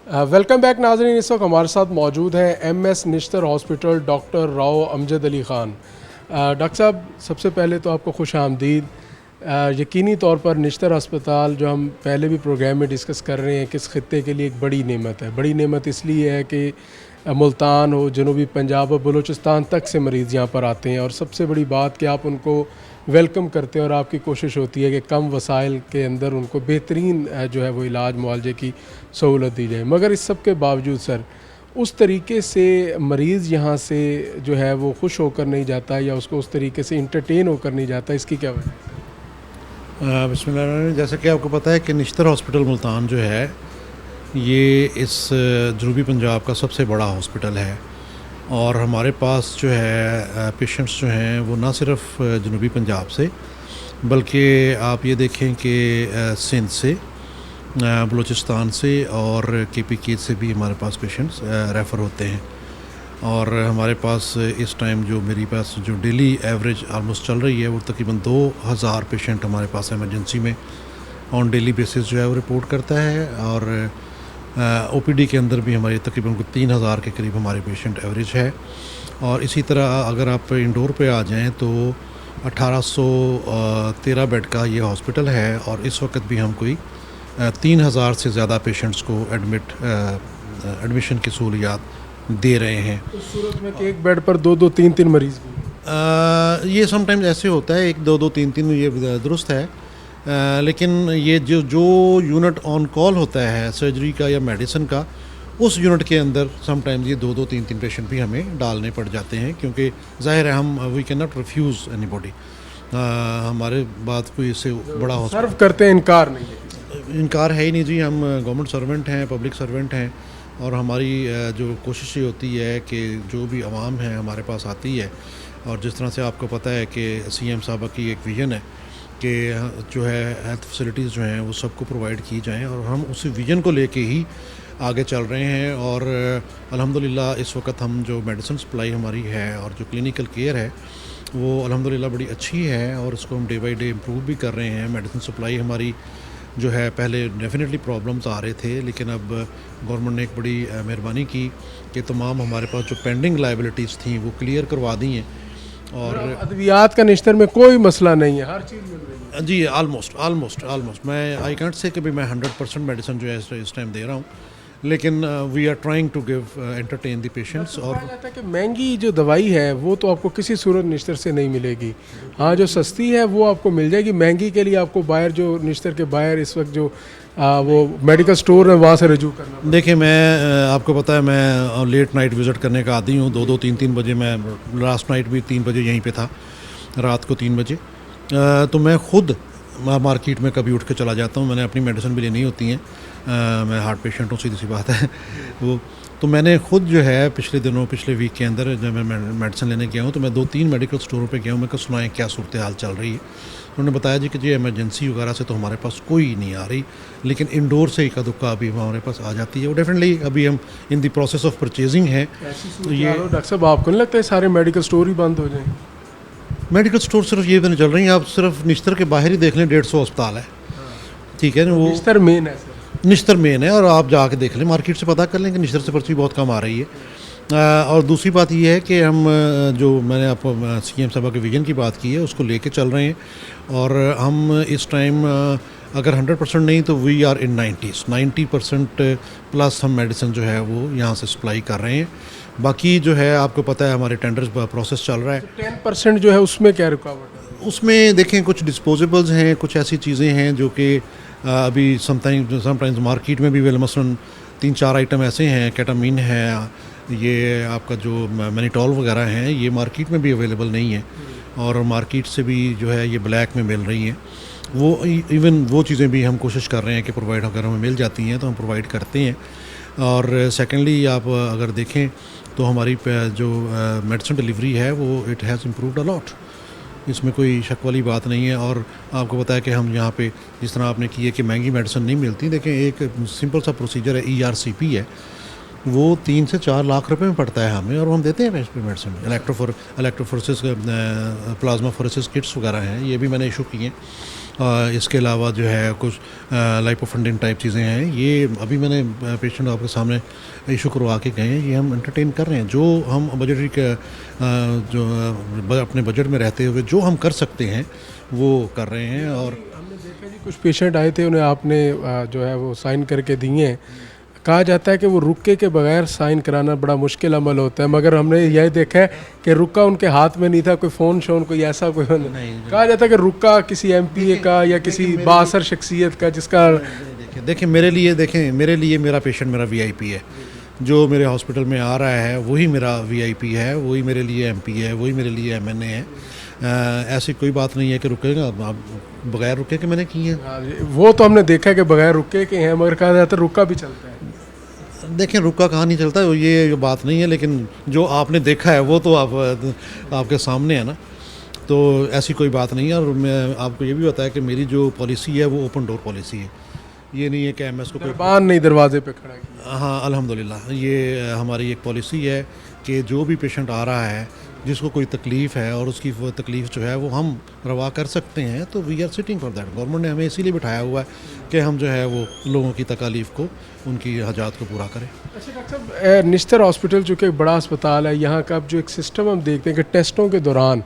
Speaker 1: वेलकम बैक नाज़रीन, इस वक्त हमारे साथ मौजूद हैं MS Nishtar hospital doctor Rao Amjad Ali Khan. Doctor साहब, सबसे पहले तो आपको खुश आमदीद। यकीनी तौर पर निश्तर अस्पताल जो हम पहले भी प्रोग्राम में डिस्कस कर रहे हैं कि इस खत्ते के लिए एक बड़ी नेमत है। बड़ी नेमत इसलिए है कि मुल्तान हो, जनूबी पंजाब और बलूचिस्तान तक से मरीज़ यहाँ पर आते हैं और सबसे बड़ी बात कि आप उनको वेलकम करते हैं और आपकी कोशिश होती है कि कम वसाइल के अंदर उनको बेहतरीन जो है वो इलाज मुआलजे की सहूलत दी जाए। मगर इस सब के बावजूद सर, उस तरीके से मरीज़ यहाँ से जो है वो खुश होकर नहीं जाता या उसको उस तरीके से इंटरटेन होकर नहीं जाता, इसकी क्या वजह है?
Speaker 13: बिस्मिल्लाह। जैसा कि आपको पता है कि निश्तर हॉस्पिटल मुल्तान जो है ये इस जनूबी पंजाब का सबसे बड़ा हॉस्पिटल है और हमारे पास जो है पेशेंट्स जो हैं वो ना सिर्फ जनूबी पंजाब से बल्कि आप ये देखें कि सिंध से, बलूचिस्तान से और KPK से भी हमारे पास पेशेंट्स रेफ़र होते हैं। और हमारे पास इस टाइम जो मेरी पास जो डेली एवरेज आलमोस्ट चल रही है वो तकरीबन 2000 पेशेंट हमारे पास इमरजेंसी में ऑन डेली बेसिस जो है वो रिपोर्ट करता है। और OPD के अंदर भी हमारे तकरीबन 3000 के करीब हमारे पेशेंट एवरेज है। और इसी तरह अगर आप इंडोर पे आ जाएं तो 1813 बेड का ये हॉस्पिटल है और इस वक्त भी हम कोई 3000 से ज़्यादा पेशेंट्स को एडमिशन की सहूलियात दे रहे हैं।
Speaker 1: उस सूरत में कि एक बेड पर 2-2, 3-3 मरीज़ भी
Speaker 13: ये समटाइम्स ऐसे होता है, 1-2, 3-3 ये दुरुस्त है। लेकिन ये जो यूनिट ऑन कॉल होता है सर्जरी का या मेडिसिन का, उस यूनिट के अंदर समटाइम्स ये 2-2, 3-3 पेशेंट भी हमें डालने पड़ जाते हैं क्योंकि ज़ाहिर है हम we can not refuse anybody. हमारे बात कोई इससे बड़ा
Speaker 1: सर्व करते हैं, इनकार नहीं है।
Speaker 13: इनकार है ही नहीं जी, हम गवर्नमेंट सर्वेंट हैं, पब्लिक सर्वेंट हैं, और हमारी जो कोशिश ये होती है कि जो भी आवाम है हमारे पास आती है, और जिस तरह से आपको पता है कि सीएम साहब की एक विज़न है कि जो है हेल्थ फैसिलिटीज़ जो हैं वो सबको प्रोवाइड की जाएं, और हम उसी विज़न को लेके ही आगे चल रहे हैं। और अल्हम्दुलिल्लाह इस वक्त हम जो मेडिसिन सप्लाई हमारी है और जो क्लिनिकल केयर है वो अल्हम्दुलिल्लाह बड़ी अच्छी है, और उसको हम डे बाई डे इम्प्रूव भी कर रहे हैं। मेडिसिन सप्लाई हमारी जो है पहले डेफिनेटली प्रॉब्लम्स आ रहे थे, लेकिन अब गवर्नमेंट ने एक बड़ी मेहरबानी की कि तमाम हमारे पास जो पेंडिंग लाइबिलिटीज़ थी वो क्लियर करवा दी हैं। और
Speaker 1: अद्वियात का निश्तर में कोई मसला नहीं है, हर चीज़ मिल रही है
Speaker 13: जी। आलमोस्ट मैं आई कैंट से कि भी मैं 100% मेडिसिन जो है इस टाइम दे रहा हूँ, लेकिन we are trying to give entertain the patients. और
Speaker 1: जाता है कि महंगी जो दवाई है वो तो आपको किसी सूरत निश्तर से नहीं मिलेगी। हाँ, जो सस्ती है वो आपको मिल जाएगी। महंगी के लिए आपको बाहर जो निश्तर के बाहर इस वक्त जो वो मेडिकल स्टोर है वहाँ से रजू करना।
Speaker 13: देखिए, मैं आपको पता है मैं लेट नाइट विज़िट करने का आदी हूँ। 2-3 बजे, मैं लास्ट नाइट भी 3 बजे यहीं पे था, रात को 3 बजे। तो मैं ख़ुद मार्केट में कभी उठ के चला जाता हूँ, मैंने अपनी मेडिसिन भी लेनी होती हैं। मैं हार्ट पेशेंट हूँ, सीधी सी बात है वो। तो मैंने ख़ुद जो है पिछले वीक के अंदर जब मैं मेडिसिन लेने गया हूँ तो मैं 2-3 मेडिकल स्टोरों पे गया हूँ। मैं कहा सुनाएं क्या सूरत हाल चल रही है। उन्होंने बताया जी कि जी इमरजेंसी वगैरह से तो हमारे पास कोई नहीं आ रही, लेकिन इंडोर से इक्का दुक्का अभी हमारे पास आ जाती है। वो डेफिनेटली अभी हम in the process of purchasing है।
Speaker 1: तो ये डॉक्टर साहब आपको नहीं लगता है सारे मेडिकल स्टोर ही बंद हो जाएँ?
Speaker 13: मेडिकल स्टोर सिर्फ ये भी नहीं चल रही हैं, आप सिर्फ निश्तर के बाहर ही देख लें, 150 अस्पताल है, ठीक है ना। वो
Speaker 1: निश्तर मेन है,
Speaker 13: निश्तर मेन है, और आप जाके देख लें, मार्केट से पता कर लें कि निश्तर से पर्ची बहुत कम आ रही है। और दूसरी बात ये है कि हम जो मैंने आपको सीएम साहब के विजन की बात की है उसको लेके चल रहे हैं, और हम इस टाइम अगर 100% नहीं तो वी आर इन 90% प्लस हम मेडिसिन जो है वो यहाँ से सप्लाई कर रहे हैं। बाकी जो है आपको पता है हमारे टेंडर्स प्रोसेस चल रहा है।
Speaker 1: 10% जो है उसमें क्या रुकावट है?
Speaker 13: उसमें देखें कुछ डिस्पोजेबल्स हैं, कुछ ऐसी चीज़ें हैं जो कि अभी समटाइम्स मार्केट में भी मसलन 3-4 आइटम ऐसे हैं, केटामीन है, ये आपका जो मैनिटॉल वगैरह हैं, ये मार्केट में भी अवेलेबल नहीं है, और मार्केट से भी जो है ये ब्लैक में मिल रही हैं। वो इवन वो चीज़ें भी हम कोशिश कर रहे हैं कि प्रोवाइड अगर हमें मिल जाती हैं तो हम प्रोवाइड करते हैं। और सेकेंडली आप अगर देखें तो हमारी जो मेडिसिन डिलीवरी है वो it has improved a lot, इसमें कोई शक वाली बात नहीं है। और आपको पता है कि हम यहाँ पे जिस तरह आपने की है कि महंगी मेडिसिन नहीं मिलती, देखें एक सिंपल सा प्रोसीजर है, ERCP है, वो 3 से 4 लाख रुपए में पड़ता है हमें, और हम देते हैं medicine. Electrophoresis plasmapheresis kits वगैरह हैं, ये भी मैंने इशू किए हैं। इसके अलावा जो है कुछ लाइपोफंडिन टाइप चीज़ें हैं, ये अभी मैंने पेशेंट आपके सामने इशू करवा के गए हैं, ये हम एंटरटेन कर रहे हैं। जो हम बजटरी जो अपने बजट में रहते हुए जो हम कर सकते हैं वो कर रहे हैं। और
Speaker 1: हमने देखा जी कुछ पेशेंट आए थे, उन्हें आपने जो है वो साइन करके दिए हैं। कहा जाता है कि वो रुक्के के बगैर साइन कराना बड़ा मुश्किल अमल होता है, मगर हमने यही देखा है कि रुक्का उनके हाथ में नहीं था, कोई फ़ोन शोन कोई ऐसा कोई नहीं। कहा जाता है कि रुक्का किसी MPA का या किसी बासर शख्सियत का जिसका
Speaker 13: देखें मेरे लिए मेरा पेशेंट मेरा VIP है। जो मेरे हॉस्पिटल में आ रहा है वही मेरा VIP है, वही मेरे लिए MP है, वही मेरे लिए MNA है। ऐसी कोई बात नहीं है कि रुकेगा, आप बगैर रुके के मैंने की है।
Speaker 1: वो तो हमने देखा है कि बगैर रुके के हैं, मगर कहा जाता है रुका भी चलता है।
Speaker 13: देखें रुका कहाँ नहीं चलता, ये बात नहीं है, लेकिन जो आपने देखा है वो तो आपके सामने है ना, तो ऐसी कोई बात नहीं है। और मैं आपको ये भी बताया कि मेरी जो पॉलिसी है वो ओपन डोर पॉलिसी है, ये नहीं है कि MS को कोई
Speaker 1: बान नहीं दरवाजे पे खड़ा किया।
Speaker 13: हाँ, अल्हम्दुलिल्लाह ये हमारी एक पॉलिसी है कि जो भी पेशेंट आ रहा है जिसको कोई तकलीफ़ है और उसकी वो तकलीफ़ जो है वो हम रवा कर सकते हैं, तो we are sitting for that. Government ने हमें इसीलिए बिठाया हुआ है कि हम जो है वो लोगों की तकालीफ़ को, उनकी हाजात को पूरा करें।
Speaker 1: अच्छा डॉक्टर साहब, निश्तर हॉस्पिटल चूँकि एक बड़ा अस्पताल है, यहाँ का अब जो एक सिस्टम हम देखते हैं कि टेस्टों के दौरान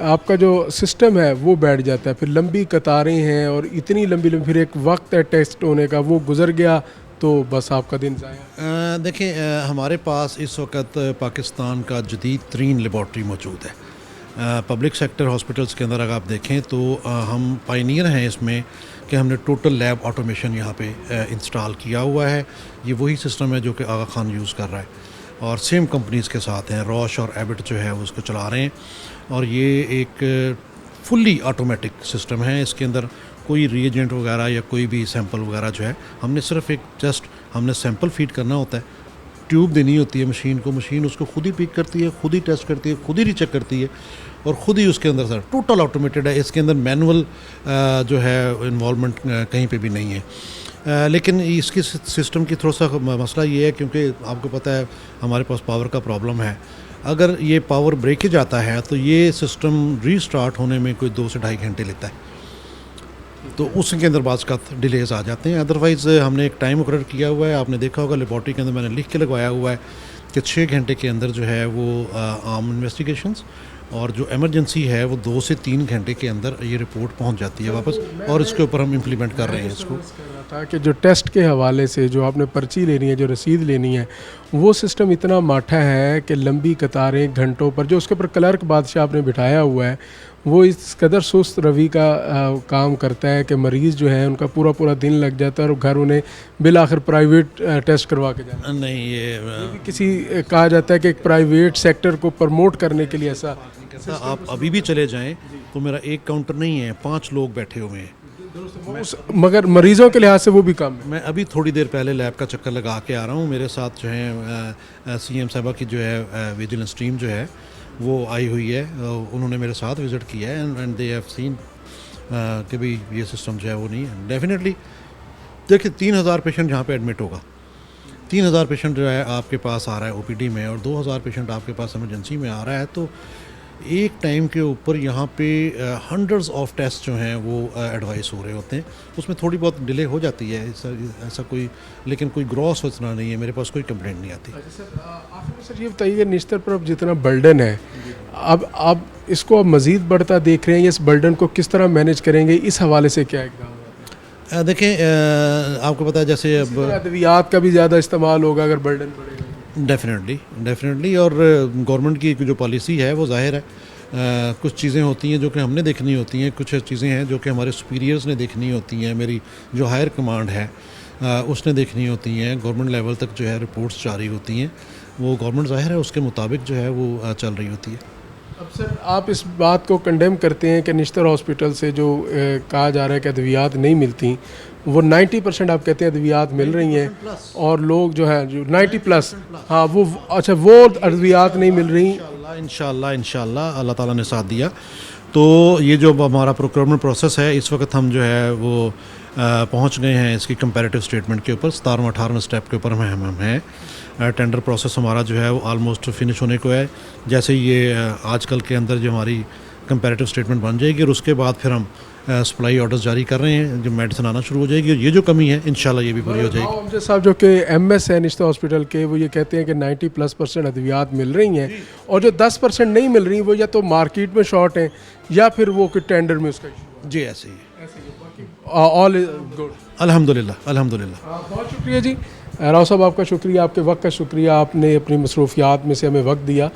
Speaker 1: आपका जो सिस्टम है वो बैठ जाता है, फिर लंबी कतारें हैं और इतनी लंबी फिर एक वक्त है टेस्ट होने का, वो गुजर गया तो बस आपका दिन जाया।
Speaker 13: देखें हमारे पास इस वक्त पाकिस्तान का जदीद तरीन लेबॉर्ट्री मौजूद है। पब्लिक सेक्टर हॉस्पिटल्स के अंदर अगर आप देखें तो हम पायनियर हैं इसमें कि हमने टोटल लैब ऑटोमेशन यहाँ पे इंस्टॉल किया हुआ है। ये वही सिस्टम है जो कि आगा खान यूज़ कर रहा है, और सेम कंपनीज़ के साथ हैं, रॉश और एबिट जो है उसको चला रहे हैं। और ये एक फुल्ली ऑटोमेटिक सिस्टम है, इसके अंदर कोई रिएजेंट वगैरह या कोई भी सैंपल वगैरह जो है, हमने सिर्फ एक जस्ट हमने सैंपल फीड करना होता है, ट्यूब देनी होती है मशीन को, मशीन उसको खुद ही पिक करती है, खुद ही टेस्ट करती है, खुद ही रीचेक करती है और ख़ुद ही उसके अंदर सर टोटल ऑटोमेटेड है। इसके अंदर मैनुअल जो है इन्वॉल्वमेंट कहीं पे भी नहीं है। लेकिन इसकी सिस्टम की थोड़ा सा मसला ये है, क्योंकि आपको पता है हमारे पास पावर का प्रॉब्लम है। अगर ये पावर ब्रेकेज आता है तो ये सिस्टम रीस्टार्ट होने में कोई 2 से ढाई घंटे लेता है, तो उसके अंदर बाज़ का डिलेज आ जाते हैं। अदरवाइज़ हमने एक टाइम मुकर्रर किया हुआ है, आपने देखा होगा लेबॉर्ट्री के अंदर मैंने लिख के लगवाया हुआ है कि 6 घंटे के अंदर जो है वो आम इन्वेस्टिगेशंस और जो एमरजेंसी है वो 2 से 3 घंटे के अंदर ये रिपोर्ट पहुंच जाती है वापस, और इसके ऊपर हम इम्प्लीमेंट कर रहे हैं इसको।
Speaker 1: था कि जो टेस्ट के हवाले से जो आपने पर्ची लेनी है, जो रसीद लेनी है, वो सिस्टम इतना माठा है कि लंबी कतारें घंटों पर, जो उसके ऊपर क्लर्क बादशाह आपने बिठाया हुआ है वो इस कदर सुस्त रवि का काम करता है कि मरीज़ जो है उनका पूरा पूरा दिन लग जाता है और घर उन्हें बिल आखिर प्राइवेट टेस्ट करवा के जाना।
Speaker 13: नहीं, ये
Speaker 1: किसी कहा जाता है कि एक प्राइवेट सेक्टर को प्रमोट करने के लिए ऐसा
Speaker 13: आप अभी भी चले जाएं तो मेरा एक काउंटर नहीं है, 5 लोग बैठे हुए हैं,
Speaker 1: मगर मरीज़ों के लिहाज से वो भी कम है।
Speaker 13: मैं अभी थोड़ी देर पहले लैब का चक्कर लगा के आ रहा हूँ। मेरे साथ जो है CM साहबा की जो है विजिलेंस टीम जो है वो आई हुई है, उन्होंने मेरे साथ विज़िट किया है एंड दे हैव सीन कि भाई ये सिस्टम जो है वो नहीं है। डेफिनेटली देखिए 3000 पेशेंट जहाँ पे एडमिट होगा, 3000 पेशेंट जो है आपके पास आ रहा है OPD में और 2000 पेशेंट आपके पास इमरजेंसी में आ रहा है, तो एक टाइम के ऊपर यहाँ पे हंड्रेड्स ऑफ टेस्ट जो हैं वो एडवाइस हो रहे होते हैं। उसमें थोड़ी बहुत डिले हो जाती है, ऐसा कोई, लेकिन कोई ग्रॉस इतना नहीं है, मेरे पास कोई कंप्लेंट नहीं आती।
Speaker 1: सर ये बताइए निश्तर पर अब जितना बर्डन है, अब आप इसको अब मज़ीद बढ़ता देख रहे हैं, इस बर्डन को किस तरह मैनेज करेंगे, इस हवाले से क्या इक़दाम?
Speaker 13: देखें आपको पता है जैसे अब
Speaker 1: अद्वियात का भी ज़्यादा इस्तेमाल होगा अगर बर्डन बढ़ेगा।
Speaker 13: डेफिनेटली और गवर्नमेंट की जो पॉलिसी है वो जाहिर है कुछ चीज़ें होती हैं जो कि हमने देखनी होती हैं, कुछ चीज़ें हैं जो कि हमारे सुपीरियर्स ने देखनी होती हैं, मेरी जो हायर कमांड है उसने देखनी होती हैं। गवर्नमेंट लेवल तक जो है रिपोर्ट्स जारी होती हैं, वो गवर्नमेंट जाहिर है उसके मुताबिक जो है वो चल रही होती है।
Speaker 1: अब सर आप इस बात को कंडेम करते हैं कि निश्तर हॉस्पिटल से जो कहा जा रहा है कि अद्वियात नहीं मिलती, वो 90% आप कहते हैं अद्वियात मिल रही हैं और लोग जो है जो 90+, हाँ वो अच्छा वो अद्वियात नहीं मिल रही।
Speaker 13: इंशाल्लाह अल्लाह ताला ने साथ दिया तो ये जो हमारा प्रोक्योरमेंट प्रोसेस है इस वक्त हम जो है वो पहुंच गए हैं इसकी कंपैरेटिव स्टेटमेंट के ऊपर, 17वें 18वें स्टेप के ऊपर हम हैं। टेंडर प्रोसेस हमारा जो है वो आलमोस्ट फिनिश होने को है। जैसे ये आजकल के अंदर जो हमारी कंपैरेटिव स्टेटमेंट बन जाएगी और उसके बाद फिर हम सप्लाई ऑर्डर्स जारी कर रहे हैं, जो मेडिसिन आना शुरू हो जाएगी और ये जो कमी है इंशाल्लाह ये भी पूरी हो जाएगी।
Speaker 1: अमजद साहब जो कि MS है निश्तर हॉस्पिटल के, वो ये कहते हैं कि 90+% अद्वियात मिल रही हैं और जो 10% नहीं मिल रही वो या तो मार्केट में शॉर्ट हैं या फिर वो कि टेंडर में उसका इशू।
Speaker 13: जी ऐसे ही
Speaker 1: ऑल गुड,
Speaker 13: अल्हम्दुलिल्लाह।
Speaker 1: बहुत शुक्रिया जी राव साहब, आपका शुक्रिया, आपके वक्त का शुक्रिया, आपने अपनी मसरूफियात में से हमें वक्त दिया।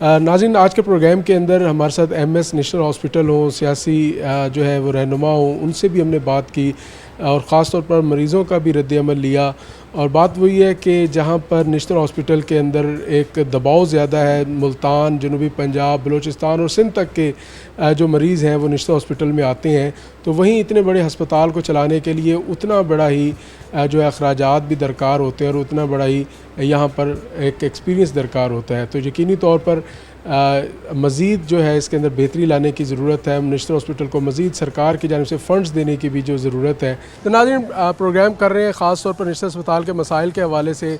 Speaker 1: नाज़रीन आज के प्रोग्राम के अंदर हमारे साथ MS निश्तर हॉस्पिटल हो, सियासी जो है वो रहनुमा हो, उनसे भी हमने बात की और ख़ास तौर पर मरीज़ों का भी रद्द-ए-अमल लिया। और बात वही है कि जहाँ पर निश्तर हॉस्पिटल के अंदर एक दबाव ज़्यादा है, मुल्तान, जनूबी पंजाब, बलूचिस्तान और सिंध तक के जो मरीज़ हैं वो निश्तर हॉस्पिटल में आते हैं, तो वहीं इतने बड़े हस्पताल को चलाने के लिए उतना बड़ा ही जो है अखराजात भी दरकार होते हैं और उतना बड़ा ही यहाँ पर एक एक्सपीरियंस दरकार होता है। तो यकीनी तौर पर मज़ीद जो है इसके अंदर बेहतरी लाने की ज़रूरत है। निश्तर हॉस्पिटल को मज़ीद सरकार की जानिब से फ़ंड्स देने की भी जो ज़रूरत है। तो नाज़रीन प्रोग्राम कर रहे हैं ख़ास तौर पर निश्तर अस्पताल के मसाइल के हवाले से,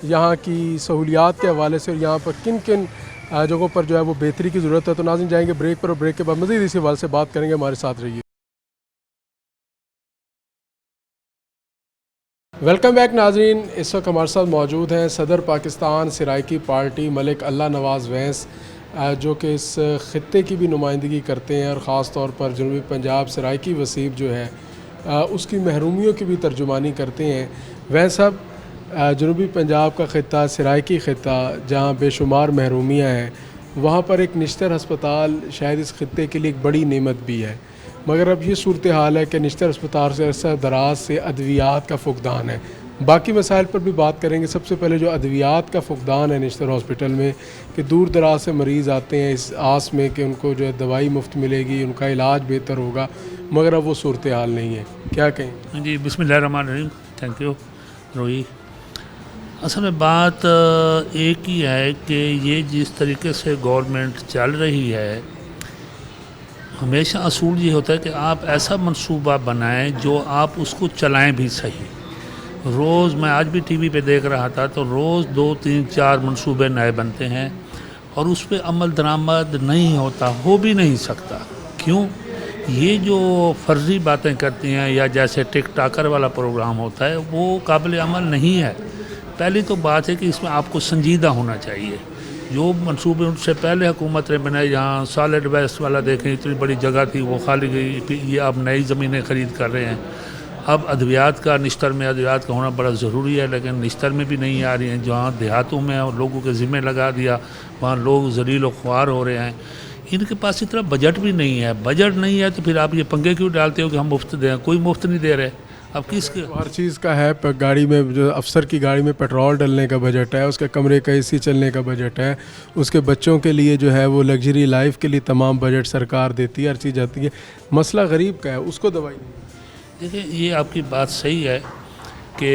Speaker 1: यहाँ की सहूलियात के हवाले से और यहाँ पर किन किन जगहों पर जो है वो बेहतरी की ज़रूरत है। तो नाज़रीन जाएंगे ब्रेक पर और ब्रेक के बाद मज़ीद इसी हवाले से बात करेंगे, हमारे साथ रहिए। वेलकम बैक नाज़रीन, इस वक्त हमारे साथ मौजूद हैं सदर पाकिस्तान सराइकी पार्टी मलिक अल्लाह नवाज़ वैस, जो कि इस ख़ित्ते की भी नुमाइंदगी करते हैं और ख़ास तौर पर जनूबी पंजाब सराइकी वसीब जो है उसकी महरूमियों की भी तर्जुमानी करते हैं। वैस साहब, जनूबी पंजाब का ख़ित्ता, सराइकी ख़ित्ता, जहाँ बेशुमार महरूमियाँ हैं, वहाँ पर एक निश्तर हस्पताल शायद इस ख़ित्ते के लिए एक बड़ी नेमत भी है। मगर अब ये सूरत हाल है कि निश्तर अस्पताल से अरसा दराज से अद्वियात का फुकदान है। बाकी मसाइल पर भी बात करेंगे। सबसे पहले जो अद्वियात का फुकदान है निश्तर हॉस्पिटल में, कि दूर दराज से मरीज़ आते हैं इस आस में कि उनको जो है दवाई मुफ्त मिलेगी, उनका इलाज बेहतर होगा, मगर अब वो सूरत हाल नहीं है, क्या कहें?
Speaker 14: जी बिस्मिल्लाहिर्रहमानिर्रहीम। थैंक यू रोही। असल में बात एक ही है कि ये जिस तरीके से गवर्नमेंट चल रही है, हमेशा असूल ये होता है कि आप ऐसा मंसूबा बनाएं जो आप उसको चलाएं भी सही। रोज़ मैं आज भी टीवी पे देख रहा था तो रोज़ 2 3 4 मंसूबे नए बनते हैं और उस पर अमल दरामद नहीं होता, हो भी नहीं सकता। क्यों? ये जो फर्जी बातें करती हैं या जैसे टिक टाकर वाला प्रोग्राम होता है वो काबिल अमल नहीं है। पहली तो बात है कि इसमें आपको संजीदा होना चाहिए। जो मंसूबे उनसे पहले हुकूमत ने बनाए, यहाँ सॉलिड वेस्ट वाला देखें, इतनी बड़ी जगह थी वो खाली गई, ये अब नई ज़मीनें ख़रीद कर रहे हैं। अब अद्वियात का निश्तर में अद्वियात का होना बड़ा ज़रूरी है, लेकिन निश्तर में भी नहीं आ रही हैं। जहाँ देहातों में और लोगों के ज़िम्मे लगा दिया वहाँ लोग ज़लील व ख्वार हो रहे हैं। इनके पास इतना बजट भी नहीं है। बजट नहीं है तो फिर आप ये पंगे क्यों डालते हो कि हम मुफ्त दें? कोई मुफ्त नहीं दे रहे। अब किसके?
Speaker 1: हर चीज़ का है, गाड़ी में जो अफसर की गाड़ी में पेट्रोल डलने का बजट है, उसके कमरे का एसी चलने का बजट है, उसके बच्चों के लिए जो है वो लग्जरी लाइफ के लिए तमाम बजट सरकार देती है, हर चीज़ जाती है। मसला गरीब का है, उसको दवाई नहीं।
Speaker 14: देखिए ये आपकी बात सही है कि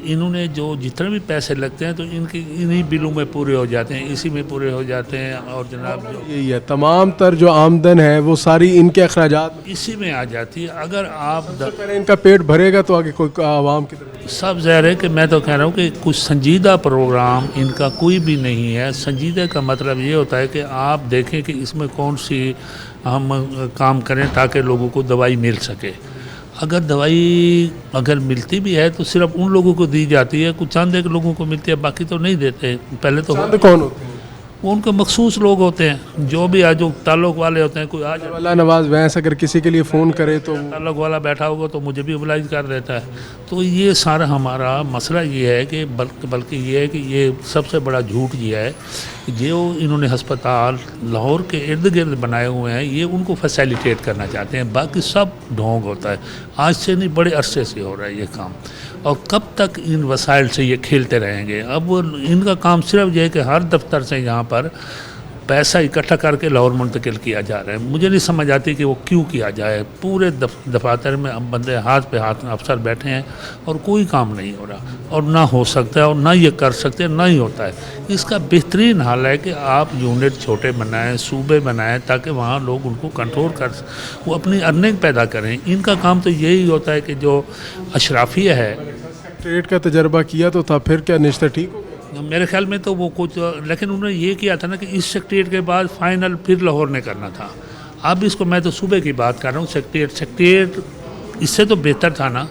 Speaker 14: इन्होंने जो जितने भी पैसे लगते हैं तो इनके इन्हीं बिलों में पूरे हो जाते हैं, इसी में पूरे हो जाते हैं। और जनाब जो
Speaker 1: यही है, तमाम तर जो आमदन है वो सारी इनके अखराजात
Speaker 14: इसी में आ जाती है। अगर आप
Speaker 1: पहले इनका पेट भरेगा तो आगे कोई आवाम की तरफ
Speaker 14: सब ज़ाहिर है कि मैं तो कह रहा हूँ कि कुछ संजीदा प्रोग्राम इनका कोई भी नहीं है। संजीदा का मतलब ये होता है कि आप देखें कि इसमें कौन सी हम काम करें ताकि लोगों को दवाई मिल सके। अगर दवाई अगर मिलती भी है तो सिर्फ उन लोगों को दी जाती है, कुछ चंद एक लोगों को मिलती है, बाकी तो नहीं देते। पहले तो
Speaker 1: चंद कौन होते हैं?
Speaker 14: वो उनके मखसूस लोग होते हैं, जो भी आज जो ताल्लुक वाले होते हैं। कोई आज
Speaker 1: अल्लाह नवाज वैस अगर किसी के लिए फ़ोन करे तो
Speaker 14: ताल्लुक वाला बैठा होगा तो मुझे भी ओबलाइज कर देता है। तो ये सारा हमारा मसला ये है कि बल्कि ये है कि ये सबसे बड़ा झूठ ये है कि जो इन्होंने हस्पताल लाहौर के इर्द गिर्द बनाए हुए हैं ये उनको फैसिलिटेट करना चाहते हैं, बाकी सब ढोंग होता है। आज से नहीं, बड़े अरसे से हो रहा है ये काम। और कब तक इन वसाइल से ये खेलते रहेंगे? अब इनका काम सिर्फ ये है कि हर दफ्तर से यहाँ पर पैसा इकट्ठा करके लाहौर मुंतकिल किया जा रहा है। मुझे नहीं समझ आती कि वो क्यों किया जाए। पूरे दफातर में अब बंदे हाथ पे हाथ अफसर बैठे हैं और कोई काम नहीं हो रहा और ना हो सकता है और ना ये कर सकते हैं, ना ही होता है। इसका बेहतरीन हाल है कि आप यूनिट छोटे बनाएं, सूबे बनाएं, ताकि वहाँ लोग उनको कंट्रोल कर, वो अपनी अर्निंग पैदा करें। इनका काम तो यही होता है कि जो अशराफिया है।
Speaker 1: ट्रेड का तजर्बा किया तो था, फिर क्या निश्चित ठीक हो?
Speaker 14: मेरे ख्याल में तो वो कुछ, लेकिन उन्होंने ये किया था ना कि इस सेक्रेटरीट के बाद फाइनल फिर लाहौर ने करना था। अब इसको मैं तो सूबे की बात कर रहा हूँ। सेक्रेटरीट इससे तो बेहतर था ना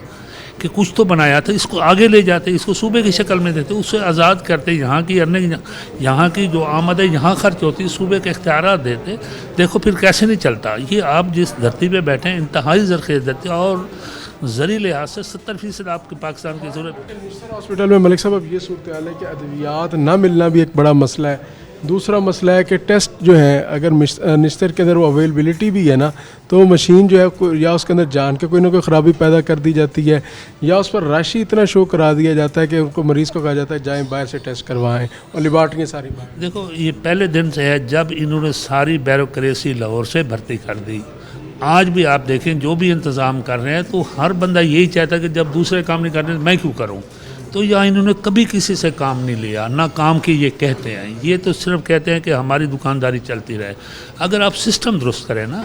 Speaker 14: कि कुछ तो बनाया था, इसको आगे ले जाते, इसको सूबे की शक्ल में देते, उससे आज़ाद करते, यहाँ की अर्निंग, यहाँ की जो आमद है यहाँ खर्च होती, सूबे के इख्तियारात देते। देखो फिर कैसे नहीं चलता। ये आप जिस धरती पे बैठे हैं इंतहाई ज़रख़ेज़ धरती और ज़री लिहाज से 70% आपके पाकिस्तान की ज़रूरत है।
Speaker 1: हॉस्पिटल में मलिक साहब अब ये सूरत हाल है कि अद्वियात ना मिलना भी एक बड़ा मसला है। दूसरा मसला है कि टेस्ट जो है अगर निश्तर के अंदर वो अवेलेबिलिटी भी है ना तो मशीन जो है या उसके अंदर जान के कोई ना कोई ख़राबी पैदा कर दी जाती है या उस पर राशि इतना शो करा दिया जाता है कि उनको मरीज़ को कहा जाता है जाएँ बाहर से टेस्ट करवाएं और लेबॉर्ट्रियाँ सारी बात।
Speaker 14: देखो ये पहले दिन से है जब इन्होंने सारी ब्यूरोक्रेसी लाहौर से भर्ती कर दी। आज भी आप देखें जो भी इंतज़ाम कर रहे हैं तो हर बंदा यही चाहता है कि जब दूसरे काम नहीं कर रहे मैं क्यों करूं। तो यहाँ इन्होंने कभी किसी से काम नहीं लिया, ना काम की ये कहते हैं। ये तो सिर्फ कहते हैं कि हमारी दुकानदारी चलती रहे। अगर आप सिस्टम दुरुस्त करें ना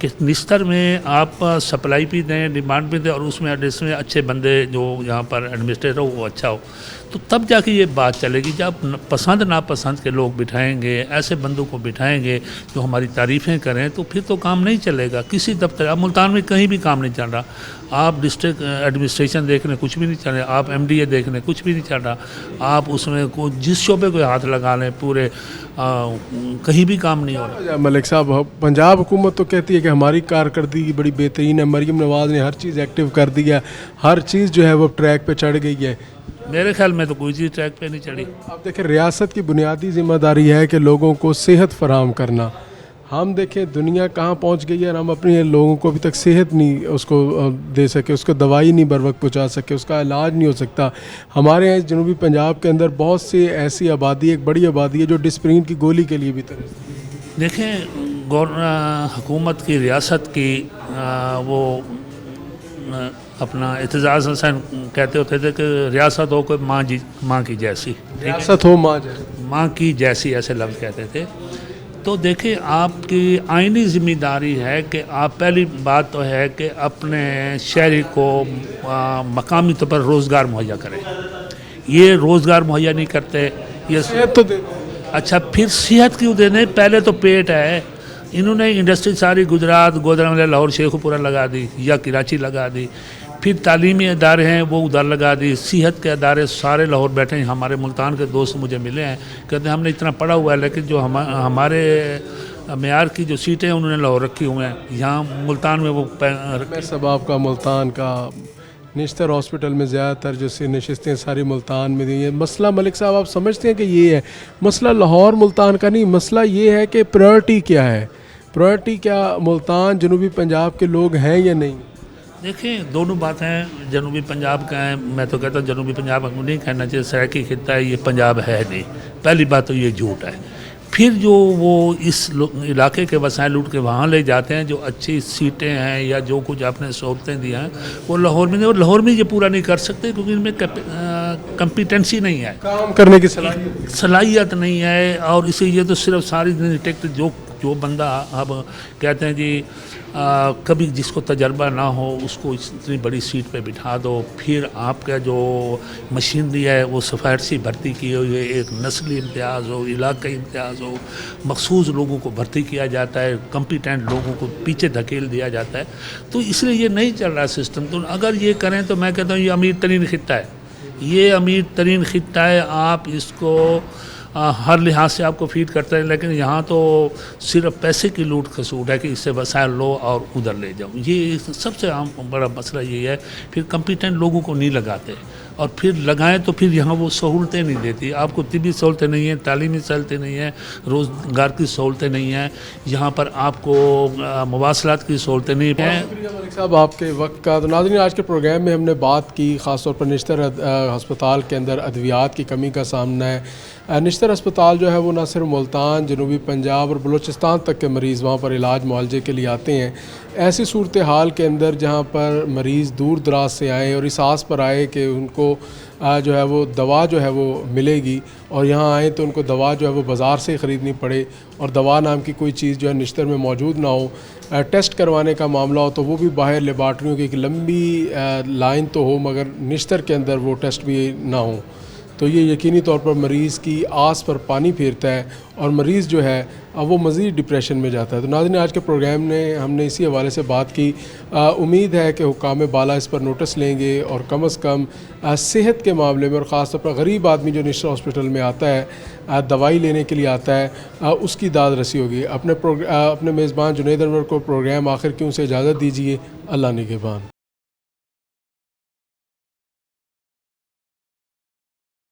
Speaker 14: कि निस्तर में आप सप्लाई भी दें, डिमांड भी दें और उसमें एड्रेस में अच्छे बंदे जो यहाँ पर एडमिनिस्ट्रेटर हो वो अच्छा हो, तो तब जाके ये बात चलेगी। जब पसंद नापसंद के लोग बिठाएंगे, ऐसे बंदों को बिठाएंगे जो हमारी तारीफ़ें करें, तो फिर तो काम नहीं चलेगा किसी दफ्तर। अब मुल्तान में कहीं भी काम नहीं चल रहा। आप डिस्ट्रिक्ट एडमिनिस्ट्रेशन देख लें कुछ भी नहीं चल रहा, आप MDA देख लें कुछ भी नहीं चल रहा, आप उसमें को जिस शोबे को हाथ लगा लें पूरे कहीं भी काम नहीं हो रहा।
Speaker 1: मलिक साहब पंजाब हुकूमत तो कहती है कि हमारी कारकर्दगी बड़ी बेहतरीन है, मरीम नवाज़ ने हर चीज़ एक्टिव कर दी है, हर चीज़ जो है वो ट्रैक पे चढ़ गई है।
Speaker 14: मेरे ख्याल में तो कोई चीज़ ट्रैक पे नहीं चढ़ी।
Speaker 1: आप देखें रियासत की बुनियादी जिम्मेदारी है कि लोगों को सेहत फराहम करना। हम देखें दुनिया कहाँ पहुँच गई है और हम अपने लोगों को अभी तक सेहत नहीं उसको दे सके, उसको दवाई नहीं बर वक्त पहुँचा सके, उसका इलाज नहीं हो सकता। हमारे यहाँ जनूबी पंजाब के अंदर बहुत सी ऐसी आबादी, एक बड़ी आबादी है जो डिस्प्रिन की गोली के लिए भी तरसती है।
Speaker 14: देखें हुकूमत की रियासत की वो अपना एतजाज़ हसन कहते होते थे कि रियासत हो कोई माँ की जैसी, ठीक है?
Speaker 1: रियासत हो माँ जैसी,
Speaker 14: माँ की जैसी, ऐसे लफ्ज़ कहते थे। तो देखिए आपकी आइनी ज़िम्मेदारी है कि आप, पहली बात तो है कि अपने शहरी को मकामी तौर पर रोज़गार मुहैया करें। ये रोज़गार मुहैया नहीं करते, ये
Speaker 1: सेहत तो दे दो।
Speaker 14: अच्छा, फिर सेहत क्यों देने? पहले तो पेट है। इन्होंने इंडस्ट्री सारी गुजरात, गोदरा, लाहौर, शेखुपुरा लगा दी या कराची लगा दी। फिर तालीमी अदारे हैं वो उधर लगा दी। सेहत के अदारे सारे लाहौर बैठे हैं। हमारे मुल्तान के दोस्त मुझे मिले हैं, कहते हैं हमने इतना पढ़ा हुआ है लेकिन जो हमारे मेयार की जो सीटें हैं उन्होंने लाहौर रखी हुए हैं। यहाँ मुल्तान में वो
Speaker 1: सब आपका मुल्तान का निश्तर हॉस्पिटल में ज़्यादातर जो सी नशिस्तें सारी मुल्तान में दी हैं। मसला मलिक साहब आप समझते हैं कि ये है मसला लाहौर मुल्तान का नहीं, मसला ये है कि प्रायोरिटी क्या है? प्रायोरिटी क्या मुल्तान जनूबी पंजाब के लोग हैं या नहीं?
Speaker 14: देखिए दोनों बातें, जनूबी पंजाब का है, मैं तो कहता हूँ जनूबी पंजाब हमको नहीं कहना चाहिए, सराकी खित्ता है, ये पंजाब है नहीं। पहली बात तो ये झूठ है। फिर जो वो इस इलाके के वसाइल लूट के वहाँ ले जाते हैं, जो अच्छी सीटें हैं या जो कुछ आपने सहूलतें दी हैं वो लाहौर में नहीं, और लाहौर में ये पूरा नहीं कर सकते क्योंकि इनमें कंपिटेंसी नहीं है,
Speaker 1: काम करने की
Speaker 14: सलाहियत नहीं है। और इसे ये तो सिर्फ सारी टेक्ट जो बंदा अब कहते हैं जी कभी जिसको तजर्बा ना हो उसको इतनी बड़ी सीट पे बिठा दो, फिर आपका जो मशीनरी है वो सिफारशी भर्ती की हुई है, एक नस्ली इम्तियाज़ हो, इलाकाई इम्तियाज़ हो, मखसूस लोगों को भर्ती किया जाता है, कम्पिटेंट लोगों को पीछे धकेल दिया जाता है। तो इसलिए ये नहीं चल रहा सिस्टम। तो अगर ये करें तो मैं कहता हूँ ये अमीर तरीन खित्ता है, ये अमीर तरीन खित्ता है। आप इसको हर लिहाज से आपको फीड करते हैं, लेकिन यहाँ तो सिर्फ पैसे की लूट खसूट है कि इससे वसाइल लो और उधर ले जाओ। ये सबसे आम बड़ा मसला ये है। फिर कम्पिटेंट लोगों को नहीं लगाते, और फिर लगाएं तो फिर यहाँ वो सहूलतें नहीं देती। आपको तिबी सहूलतें नहीं हैं, तालीमी सहूलतें नहीं हैं, रोज़गार की सहूलतें नहीं हैं, यहाँ पर आपको मवासलात की सहूलतें नहीं हैं।
Speaker 1: शुक्रिया मलिक साहब आपके वक्त का। तो नाज़रीन आज के प्रोग्राम में हमने बात की ख़ास तौर पर निश्तर अस्पताल के अंदर अद्वियात की कमी का सामना है। निश्तर अस्पताल जो है वो न सिर्फ मुल्तान, जनूबी पंजाब और बलूचिस्तान तक के मरीज़ वहाँ पर इलाज मुआलजे के लिए आते हैं। ऐसी सूरत हाल के अंदर जहाँ पर मरीज़ दूर दराज से आए और इस आस पर आए कि उनको जो है वो दवा जो है वो मिलेगी, और यहाँ आए तो उनको दवा जो है वो बाज़ार से ख़रीदनी पड़े और दवा नाम की कोई चीज़ जो है निश्तर में मौजूद ना हो। टेस्ट करवाने का मामला हो तो वो भी बाहर लेबार्ट्रियों की एक लंबी लाइन तो हो मगर निश्तर के अंदर वो टेस्ट भी ना हो, तो ये यकीनी तौर पर मरीज़ की आस पर पानी फेरता है और मरीज़ जो है वो मज़ीद डिप्रेशन में जाता है। तो नाज़रीन आज के प्रोग्राम में हमने इसी हवाले से बात की। उम्मीद है कि हुकाम बाला इस पर नोटिस लेंगे और कम से कम सेहत के मामले में, और ख़ास तौर पर गरीब आदमी जो निश्तर हॉस्पिटल में आता है दवाई लेने के लिए आता है, उसकी दाद रसी होगी। अपने मेज़बान जुनैद अनवर को प्रोग्राम आखिर क्यों से इजाज़त दीजिए। अल्लाह निगहबान।